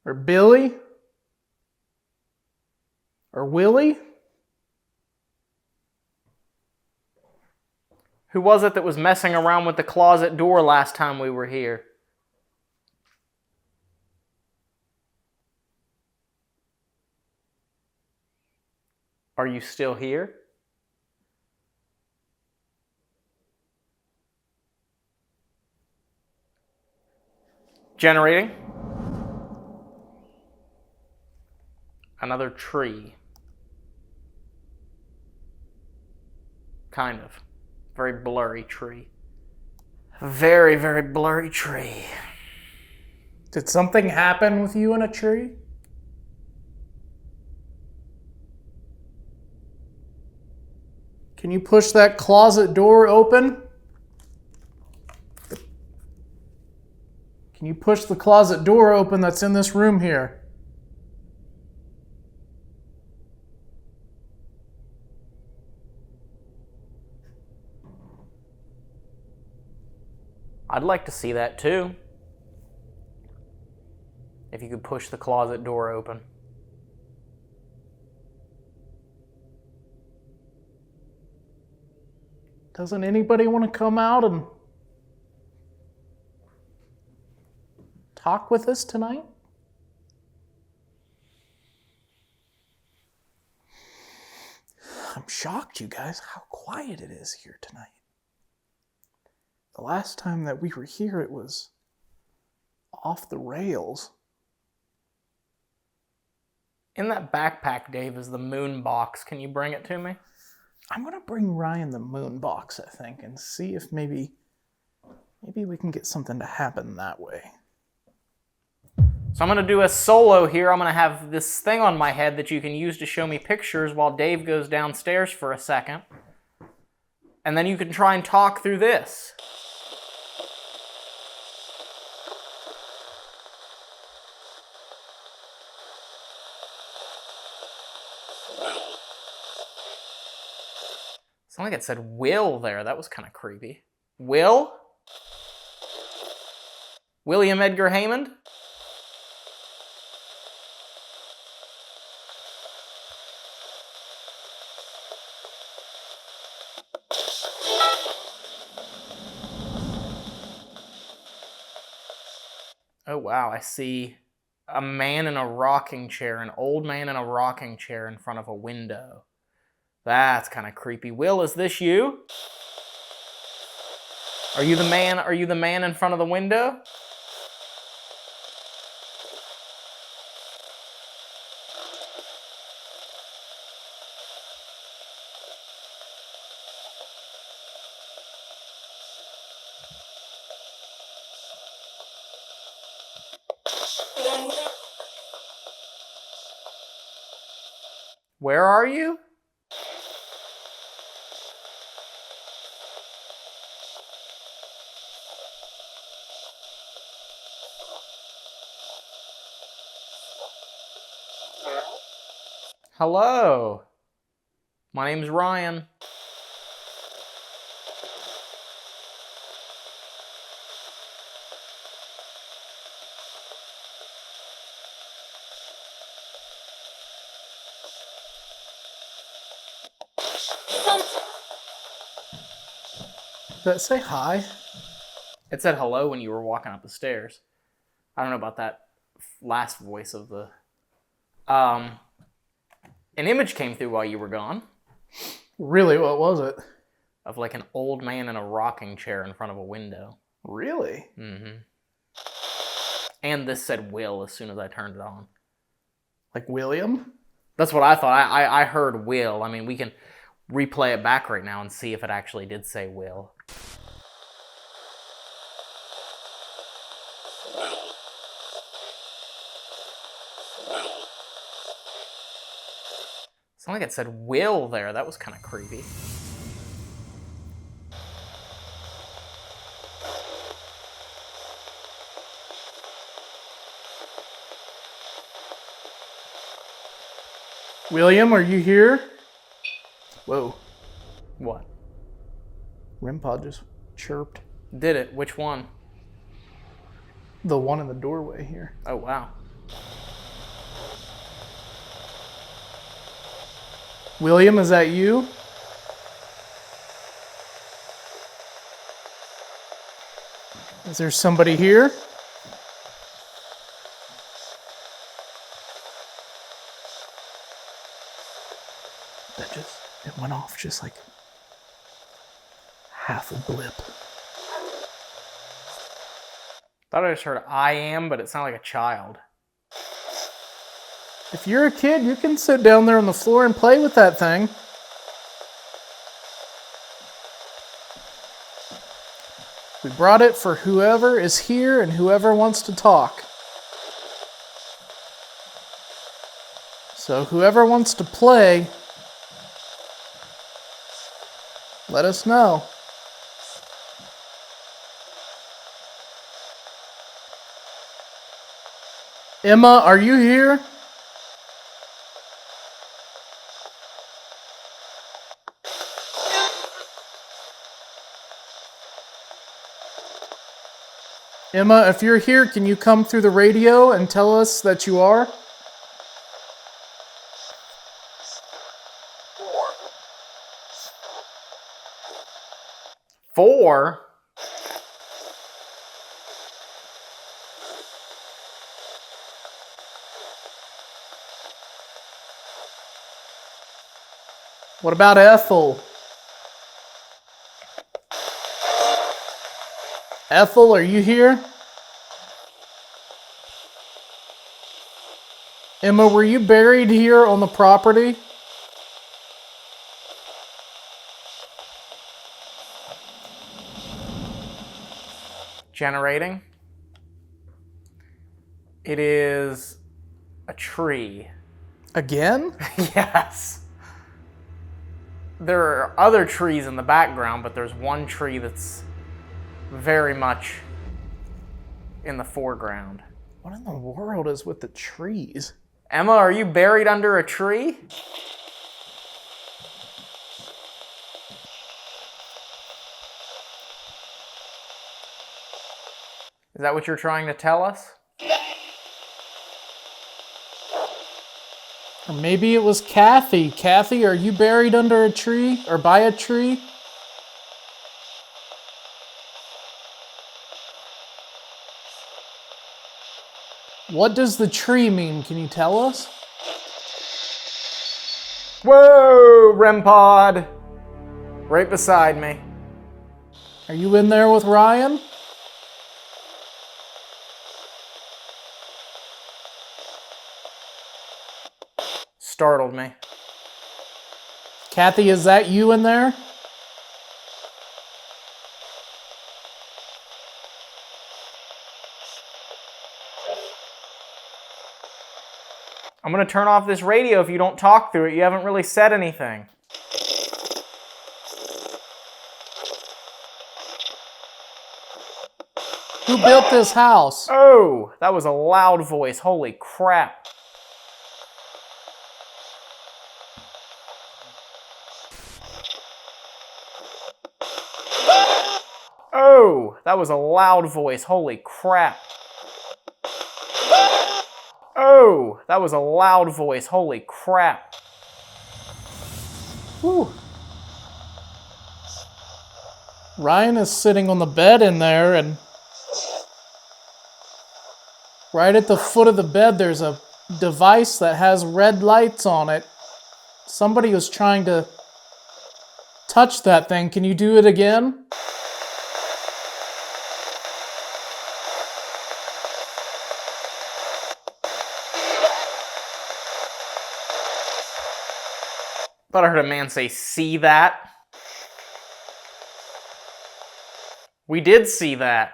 Or Billy? Or Willie? Who was it that was messing around with the closet door last time we were here? Are you still here? Generating. Another tree. Kind of. Very blurry tree. Very, very blurry tree. Did something happen with you in a tree? Can you push that closet door open? Can you push the closet door open that's in this room here? I'd like to see that too. If you could push the closet door open. Doesn't anybody want to come out and talk with us tonight? I'm shocked, you guys, how quiet it is here tonight. The last time that we were here, it was off the rails. In that backpack, Dave, is the moon box. Can you bring it to me? I'm going to bring Ryan the moon box, I think, and see if maybe we can get something to happen that way. So I'm going to do a solo here. I'm going to have this thing on my head that you can use to show me pictures while Dave goes downstairs for a second. And then you can try and talk through this. Sounded like it said Will there. That was kind of creepy. Will? William Edgar Haymond? Oh wow, I see a man in a rocking chair, an old man in a rocking chair in front of a window. That's kind of creepy. Will, is this you? Are you the man in front of the window? Where are you? Hello. My name's Ryan. Did that say hi? It said hello when you were walking up the stairs. I don't know about that last voice of the... An image came through while you were gone. Really? What was it? Of like an old man in a rocking chair in front of a window. Really? Mm-hmm. And this said Will as soon as I turned it on. Like William? That's what I thought. I heard Will. I mean, we can replay it back right now and see if it actually did say Will. Sounded like it said Will there. That was kind of creepy. William, are you here? Whoa. What? REM-pod just chirped. Did it? Which one? The one in the doorway here. Oh, wow. William, is that you? Is there somebody here? It went off just like half a blip. Thought I just heard I am, but it sounded like a child. If you're a kid, you can sit down there on the floor and play with that thing. We brought it for whoever is here and whoever wants to talk. So whoever wants to play, let us know. Emma, are you here? Emma, if you're here, can you come through the radio and tell us that you are? Four? What about Ethel? Ethel, are you here? Emma, were you buried here on the property? Generating. It is a tree. Again? Yes. There are other trees in the background, but there's one tree that's very much in the foreground. What in the world is with the trees? Emma, are you buried under a tree? Is that what you're trying to tell us? Or maybe it was Kathy. Kathy, are you buried under a tree or by a tree? What does the tree mean? Can you tell us? Whoa, REM pod. Right beside me. Are you in there with Ryan? Startled me. Kathy, is that you in there? I'm going to turn off this radio if you don't talk through it. You haven't really said anything. Who built this house? Oh, that was a loud voice. Holy crap. Oh, that was a loud voice. Holy crap. Oh, that was a loud voice. Holy crap. Whew. Ryan is sitting on the bed in there, and right at the foot of the bed there's a device that has red lights on it. Somebody was trying to touch that thing. Can you do it again? Thought I heard a man say, "See that?" We did see that.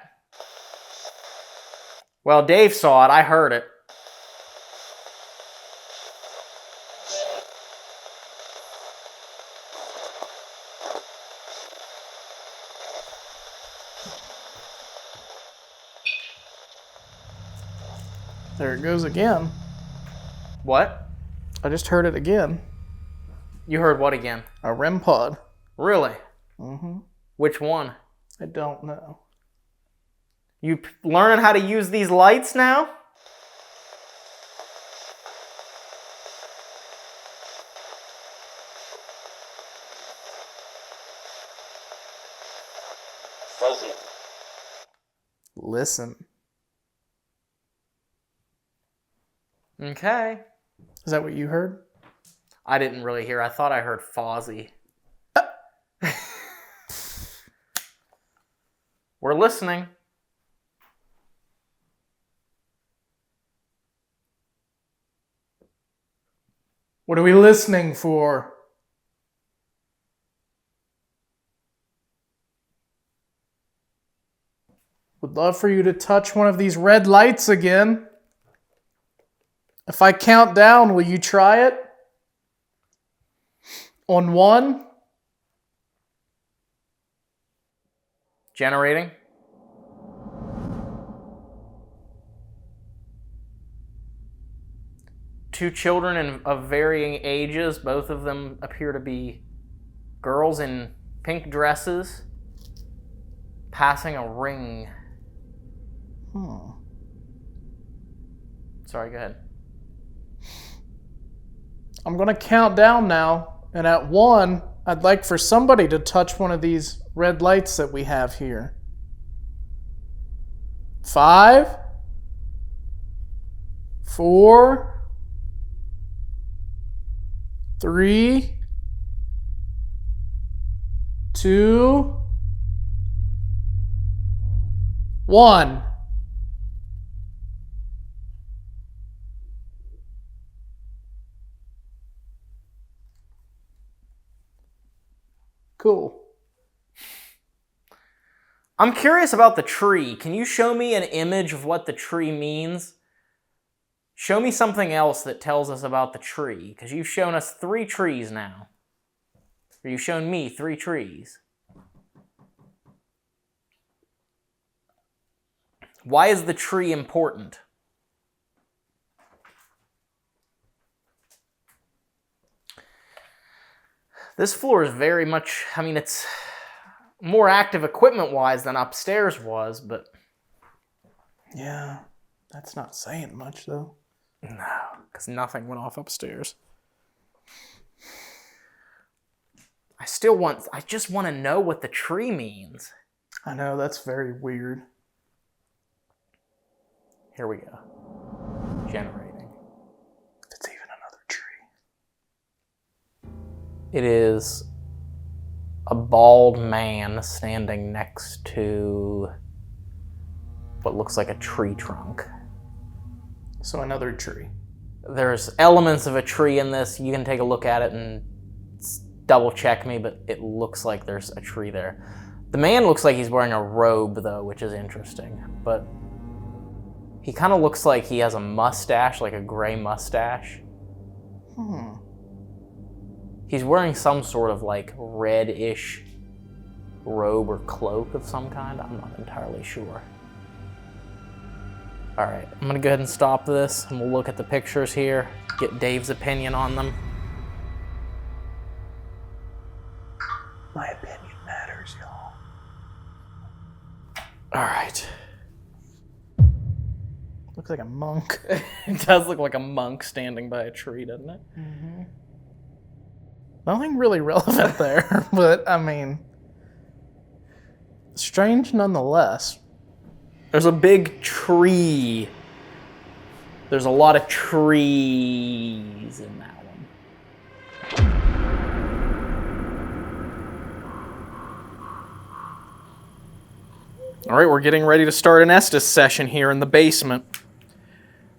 Well, Dave saw it. I heard it. There it goes again. What? I just heard it again. You heard what again? A REM pod. Really? Mm-hmm. Which one? I don't know. You learning how to use these lights now? Fuzzy. Listen. Okay. Is that what you heard? I didn't really hear. I thought I heard Fozzie. We're listening. What are we listening for? Would love for you to touch one of these red lights again. If I count down, will you try it? On 1? Generating. Two children of varying ages. Both of them appear to be girls in pink dresses passing a ring. Sorry, go ahead. I'm going to count down now, and at 1, I'd like for somebody to touch one of these red lights that we have here. 5, 4, 3, 2, 1. Cool. I'm curious about the tree. Can you show me an image of what the tree means? Show me something else that tells us about the tree, because you've shown us 3 trees now. Or you've shown me 3 trees. Why is the tree important? This floor is very much, I mean, it's more active equipment-wise than upstairs was, but... Yeah, that's not saying much, though. No, because nothing went off upstairs. I just want to know what the tree means. I know, that's very weird. Here we go. Generating. It's even another tree. It is a bald man standing next to what looks like a tree trunk. So another tree. There's elements of a tree in this. You can take a look at it and double check me, but it looks like there's a tree there. The man looks like he's wearing a robe, though, which is interesting. But he kind of looks like he has a mustache, like a gray mustache. He's wearing some sort of like reddish robe or cloak of some kind. I'm not entirely sure. All right, I'm gonna go ahead and stop this and we'll look at the pictures here, get Dave's opinion on them. My opinion matters, y'all. All right. Looks like a monk. It does look like a monk standing by a tree, doesn't it? Mm-hmm. Nothing really relevant there, but I mean, strange nonetheless. There's a big tree. There's a lot of trees in that one. All right, we're getting ready to start an Estes session here in the basement.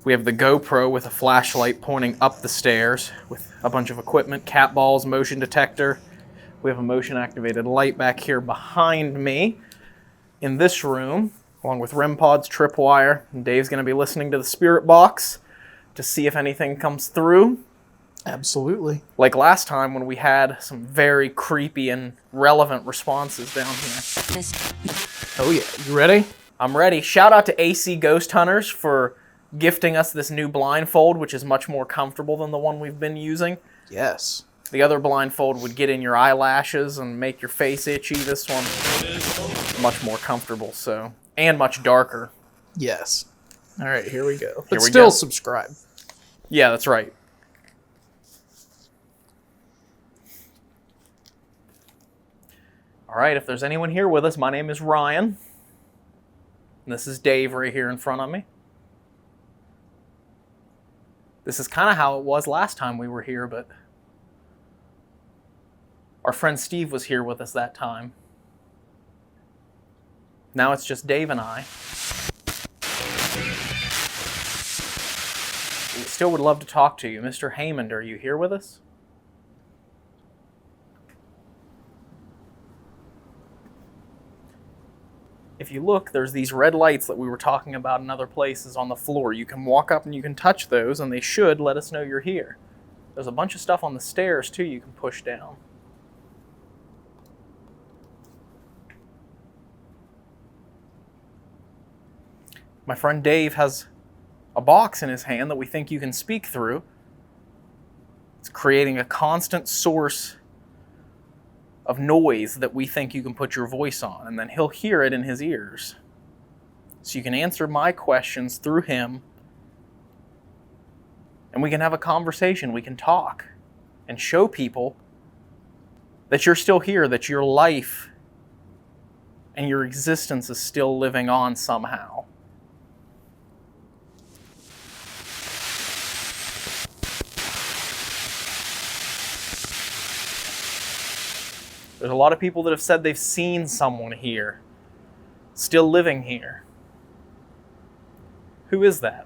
We have the GoPro with a flashlight pointing up the stairs with a bunch of equipment, cat balls, motion detector. We have a motion-activated light back here behind me in this room, along with REM pods, tripwire. And Dave's going to be listening to the spirit box to see if anything comes through. Absolutely. Like last time when we had some very creepy and relevant responses down here. Oh yeah, you ready? I'm ready. Shout out to AC Ghost Hunters for gifting us this new blindfold, which is much more comfortable than the one we've been using. Yes. The other blindfold would get in your eyelashes and make your face itchy. This one, much more comfortable, so, and much darker. Yes. All right, here we go. Here But we still go. subscribe. Yeah, that's right. All right, if there's anyone here with us, my name is Ryan. And this is Dave right here in front of me. This is kind of how it was last time we were here, but our friend Steve was here with us that time. Now it's just Dave and I. We still would love to talk to you. Mr. Hammond, are you here with us? If you look, there's these red lights that we were talking about in other places on the floor. You can walk up and you can touch those, and they should let us know you're here. There's a bunch of stuff on the stairs, too, you can push down. My friend Dave has a box in his hand that we think you can speak through. It's creating a constant source of noise that we think you can put your voice on, and then he'll hear it in his ears. So you can answer my questions through him, and we can have a conversation, we can talk, and show people that you're still here, that your life and your existence is still living on somehow. There's a lot of people that have said they've seen someone here, still living here. Who is that?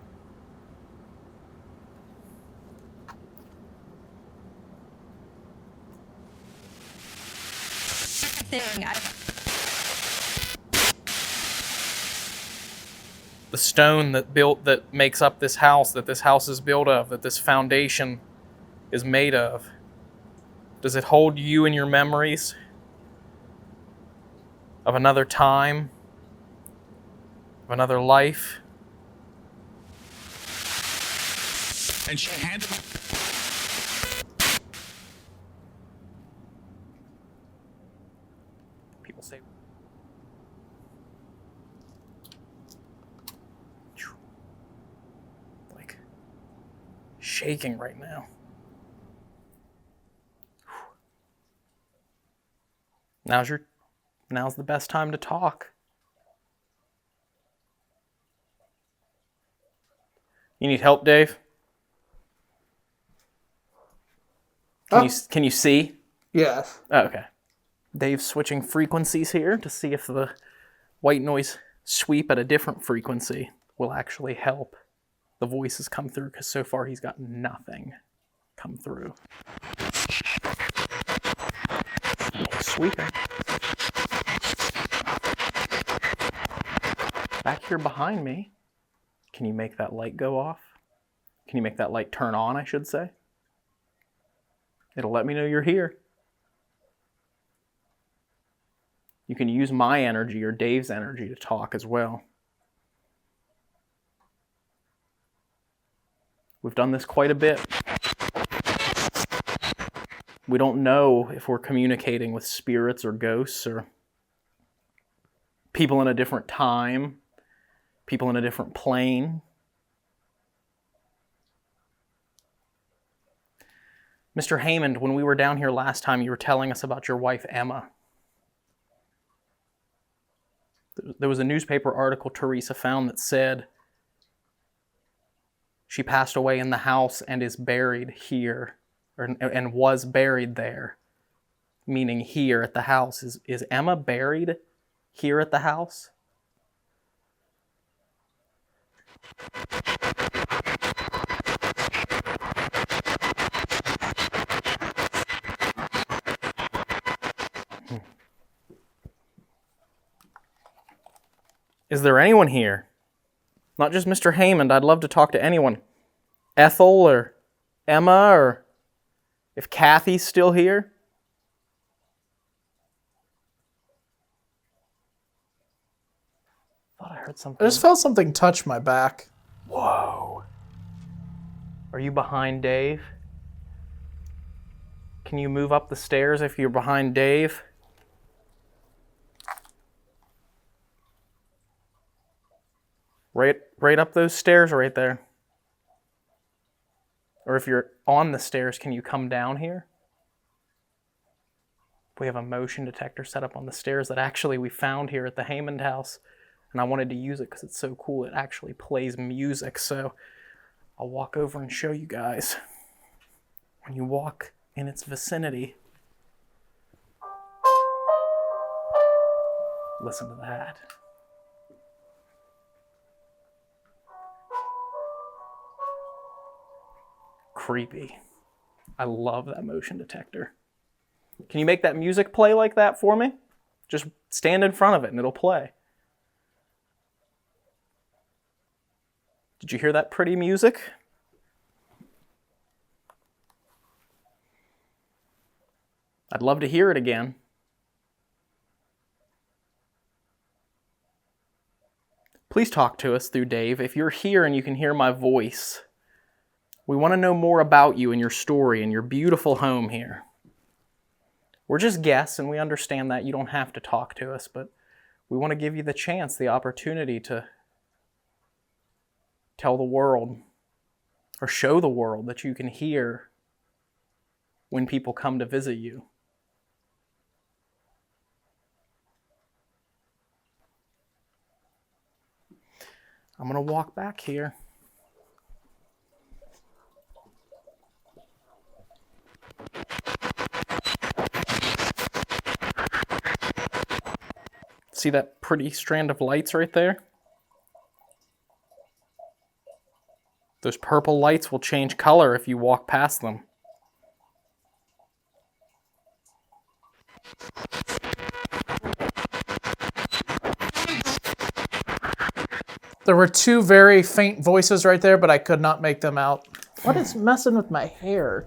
The stone that makes up this house, that this house is built of, that this foundation is made of. Does it hold you and your memories of another time, of another life? And she handed People say, like, shaking right now. Now's the best time to talk. You need help, Dave? Can you see? Yes. Oh, okay. Dave's switching frequencies here to see if the white noise sweep at a different frequency will actually help the voices come through, because so far he's got nothing come through. Sweeping. Back here behind me, can you make that light go off? Can you make that light turn on, I should say? It'll let me know you're here. You can use my energy or Dave's energy to talk as well. We've done this quite a bit. We don't know if we're communicating with spirits or ghosts or people in a different time, people in a different plane. Mr. Hammond, when we were down here last time, you were telling us about your wife, Emma. There was a newspaper article Teresa found that said she passed away in the house and is buried here, and was buried there, meaning here at the house. Is Emma buried here at the house? Is there anyone here? Not just Mr. Hammond. I'd love to talk to anyone. Ethel or Emma, or if Kathy's still here. I thought I heard something. I just felt something touch my back. Whoa. Are you behind Dave? Can you move up the stairs if you're behind Dave? Right up those stairs right there. Or if you're on the stairs, can you come down here? We have a motion detector set up on the stairs that actually we found here at the Hammond house. And I wanted to use it because it's so cool. It actually plays music. So I'll walk over and show you guys. When you walk in its vicinity, listen to that. Creepy. I love that motion detector. Can you make that music play like that for me? Just stand in front of it and it'll play. Did you hear that pretty music? I'd love to hear it again. Please talk to us through Dave. If you're here and you can hear my voice, we want to know more about you and your story and your beautiful home here. We're just guests, and we understand that you don't have to talk to us, but we want to give you the chance, the opportunity to tell the world or show the world that you can hear when people come to visit you. I'm going to walk back here. See that pretty strand of lights right there? Those purple lights will change color if you walk past them. There were two very faint voices right there, but I could not make them out. What is messing with my hair?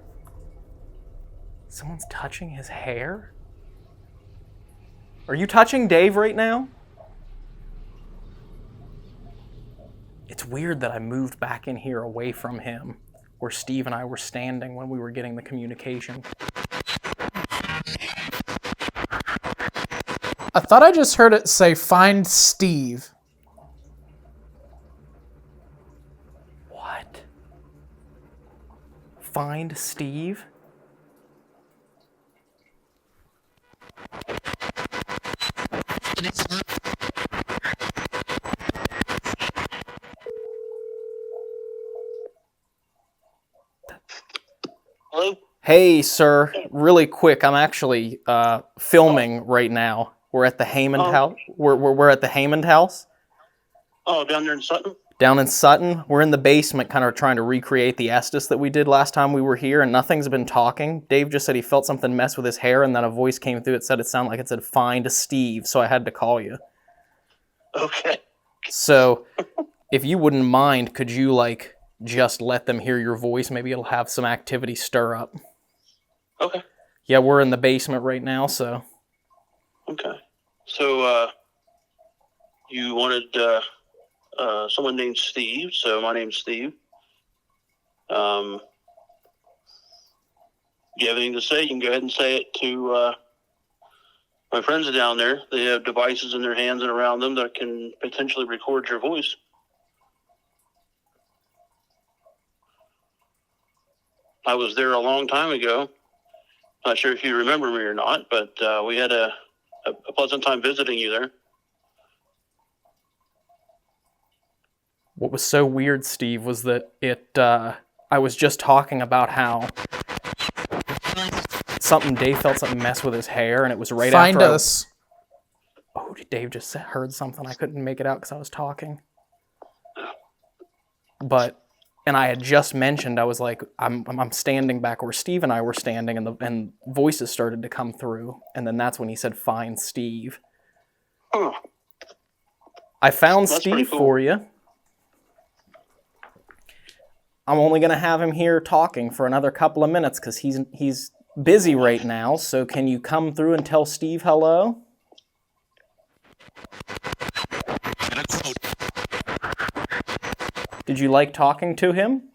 Someone's touching his hair? Are you touching Dave right now? It's weird that I moved back in here away from him, where Steve and I were standing when we were getting the communication. I thought I just heard it say, "Find Steve." What? Find Steve? Hello? Hey, sir. Really quick, I'm actually filming right now. We're at the Hammond house. We're at the Hammond house. Oh, down there in Sutton? Down in Sutton. We're in the basement kind of trying to recreate the Estes that we did last time we were here, and nothing's been talking. Dave just said he felt something mess with his hair, and then a voice came through. It sounded like it said, "Find Steve," so I had to call you. Okay. So, if you wouldn't mind, could you, just let them hear your voice? Maybe it'll have some activity stir up. Okay. Yeah, we're in the basement right now, so... Okay. So, you wanted someone named Steve, so my name's Steve. Do you have anything to say? You can go ahead and say it to my friends down there. They have devices in their hands and around them that can potentially record your voice. I was there a long time ago. Not sure if you remember me or not, but we had a pleasant time visiting you there. What was so weird, Steve, was that I was just talking about how Dave felt something mess with his hair, and it was right Find after us. Oh, Dave just heard something. I couldn't make it out because I was talking. And I had just mentioned, I was like, I'm standing back where Steve and I were standing, and voices started to come through, and then that's when he said, "Find Steve." Oh. I found That's Steve cool. for you. I'm only going to have him here talking for another couple of minutes because he's busy right now, so can you come through and tell Steve hello? And a quote. Did you like talking to him?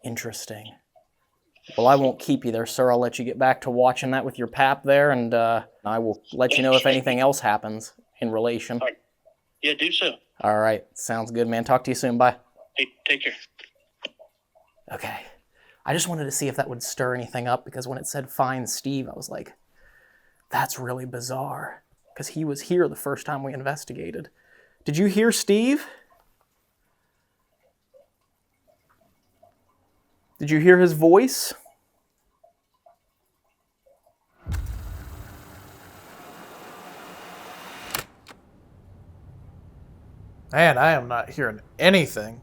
Interesting. Well, I won't keep you there, sir. I'll let you get back to watching that with your pap there, and I will let you know if anything else happens in relation. All right. Yeah, do so. All right. Sounds good, man. Talk to you soon. Bye. Hey, take care. Okay. I just wanted to see if that would stir anything up, because when it said find Steve, I was like, that's really bizarre, because he was here the first time we investigated. Did you hear Steve? Did you hear his voice? Man, I am not hearing anything.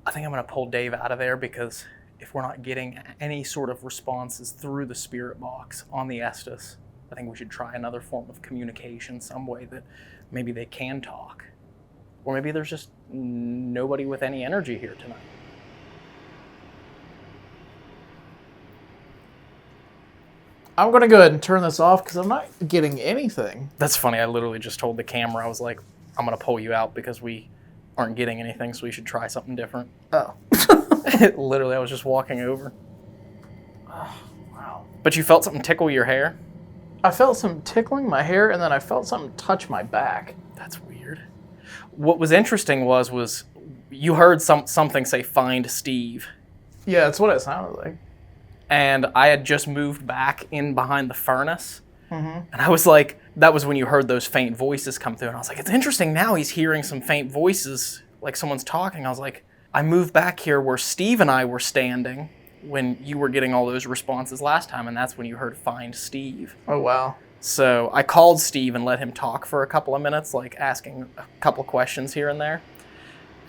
I think I'm going to pull Dave out of there, because if we're not getting any sort of responses through the spirit box on the Estes, I think we should try another form of communication, some way that maybe they can talk. Or maybe there's just nobody with any energy here tonight. I'm going to go ahead and turn this off because I'm not getting anything. That's funny. I literally just told the camera, I was like, I'm going to pull you out because we aren't getting anything, so we should try something different. Oh. Literally, I was just walking over. Oh, wow. But you felt something tickle your hair? I felt some tickling my hair, and then I felt something touch my back. That's weird. What was interesting was you heard something say, find Steve. Yeah, that's what it sounded like. And I had just moved back in behind the furnace. And I was like, that was when you heard those faint voices come through. And I was like, it's interesting now he's hearing some faint voices, like someone's talking. I was like, I moved back here where Steve and I were standing when you were getting all those responses last time. And that's when you heard find Steve. Oh, wow. So I called Steve and let him talk for a couple of minutes, like asking a couple questions here and there.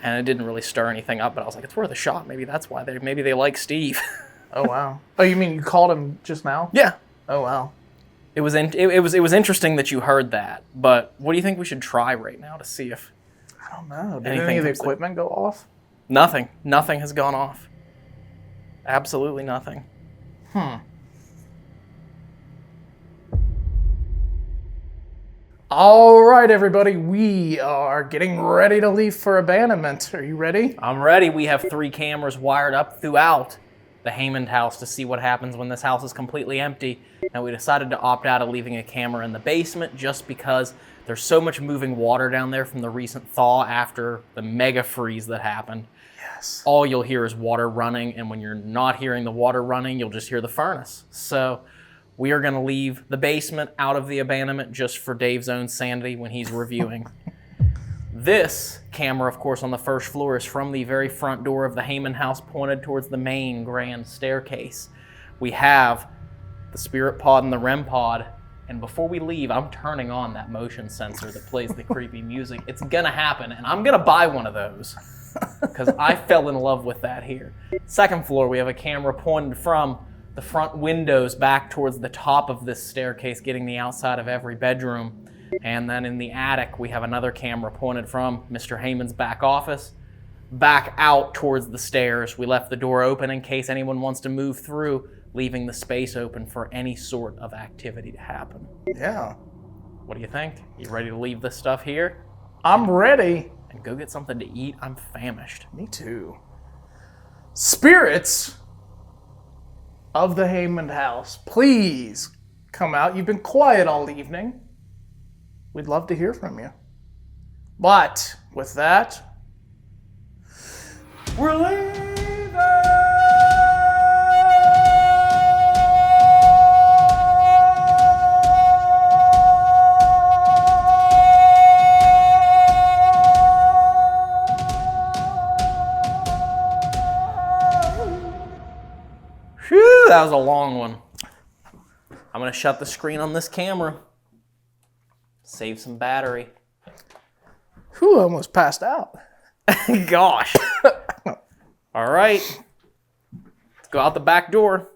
And it didn't really stir anything up, but I was like, it's worth a shot. Maybe that's why maybe they like Steve. Oh, wow. Oh, you mean you called him just now? Yeah. Oh, wow. It was interesting that you heard that, but what do you think we should try right now to see if... I don't know. Did any of the equipment go off? Nothing. Nothing has gone off. Absolutely nothing. All right, everybody. We are getting ready to leave for abandonment. Are you ready? I'm ready. We have 3 cameras wired up throughout the Haymond house to see what happens when this house is completely empty. And we decided to opt out of leaving a camera in the basement just because there's so much moving water down there from the recent thaw after the mega freeze that happened. Yes. All you'll hear is water running, and when you're not hearing the water running, you'll just hear the furnace. So we are going to leave the basement out of the abandonment just for Dave's own sanity when he's reviewing. This camera, of course, on the first floor is from the very front door of the Haymond house pointed towards the main grand staircase. We have the spirit pod and the REM pod, and before we leave, I'm turning on that motion sensor that plays the creepy music. It's gonna happen, and I'm gonna buy one of those because I fell in love with that here. Second floor, we have a camera pointed from the front windows back towards the top of this staircase, getting the outside of every bedroom. And then in the attic, we have another camera pointed from Mr. Haymond's back office back out towards the stairs. We left the door open in case anyone wants to move through, leaving the space open for any sort of activity to happen. Yeah. What do you think? You ready to leave this stuff here? I'm ready. And go get something to eat? I'm famished. Me too. Spirits of the Haymond house, please come out. You've been quiet all evening. We'd love to hear from you. But with that, we're leaving! Whew, that was a long one. I'm gonna shut the screen on this camera. Save some battery. Whew, I almost passed out. Gosh. All right. Let's go out the back door.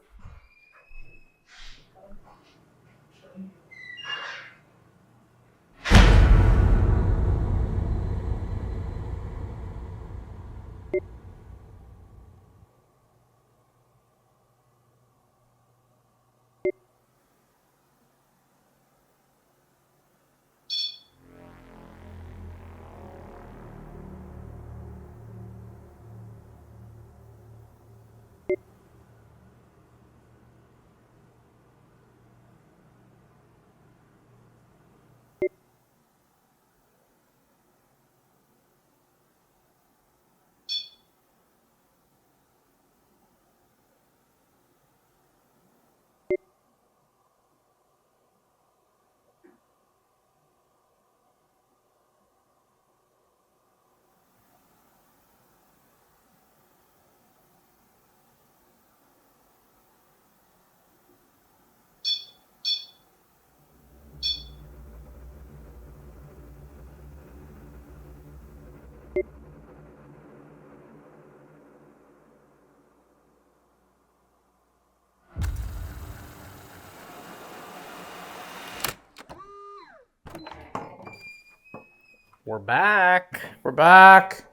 We're back. We're back.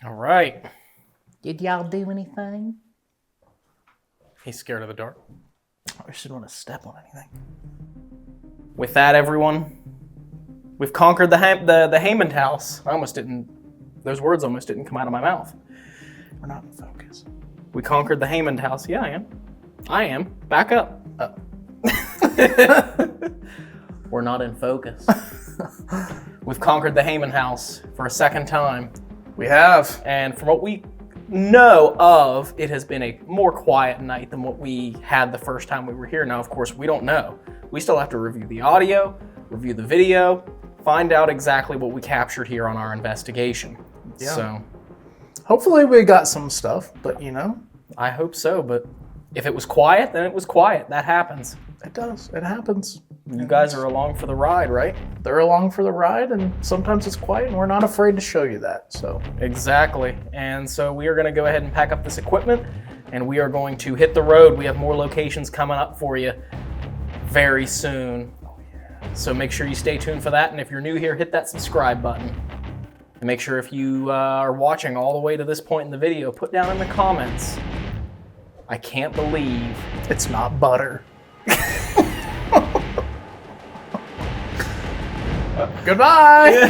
All right. Did y'all do anything? He's scared of the dark. I just didn't want to step on anything. With that, everyone, we've conquered the Hammond house. Those words almost didn't come out of my mouth. We're not in focus. We conquered the Hammond house. Yeah, I am. Back up. We're not in focus. We've conquered the Hammond house for a second time. We have. And from what we know of, it has been a more quiet night than what we had the first time we were here. Now, of course, we don't know. We still have to review the audio, review the video, find out exactly what we captured here on our investigation. Yeah. So, hopefully we got some stuff, but I hope so, but if it was quiet, then it was quiet. That happens. It does. It happens. You guys are along for the ride, right? They're along for the ride, and sometimes it's quiet, and we're not afraid to show you that. So exactly. And so we are going to go ahead and pack up this equipment, and we are going to hit the road. We have more locations coming up for you very soon. So make sure you stay tuned for that. And if you're new here, hit that subscribe button. And make sure if you are watching all the way to this point in the video, put down in the comments, I can't believe it's not butter. Goodbye.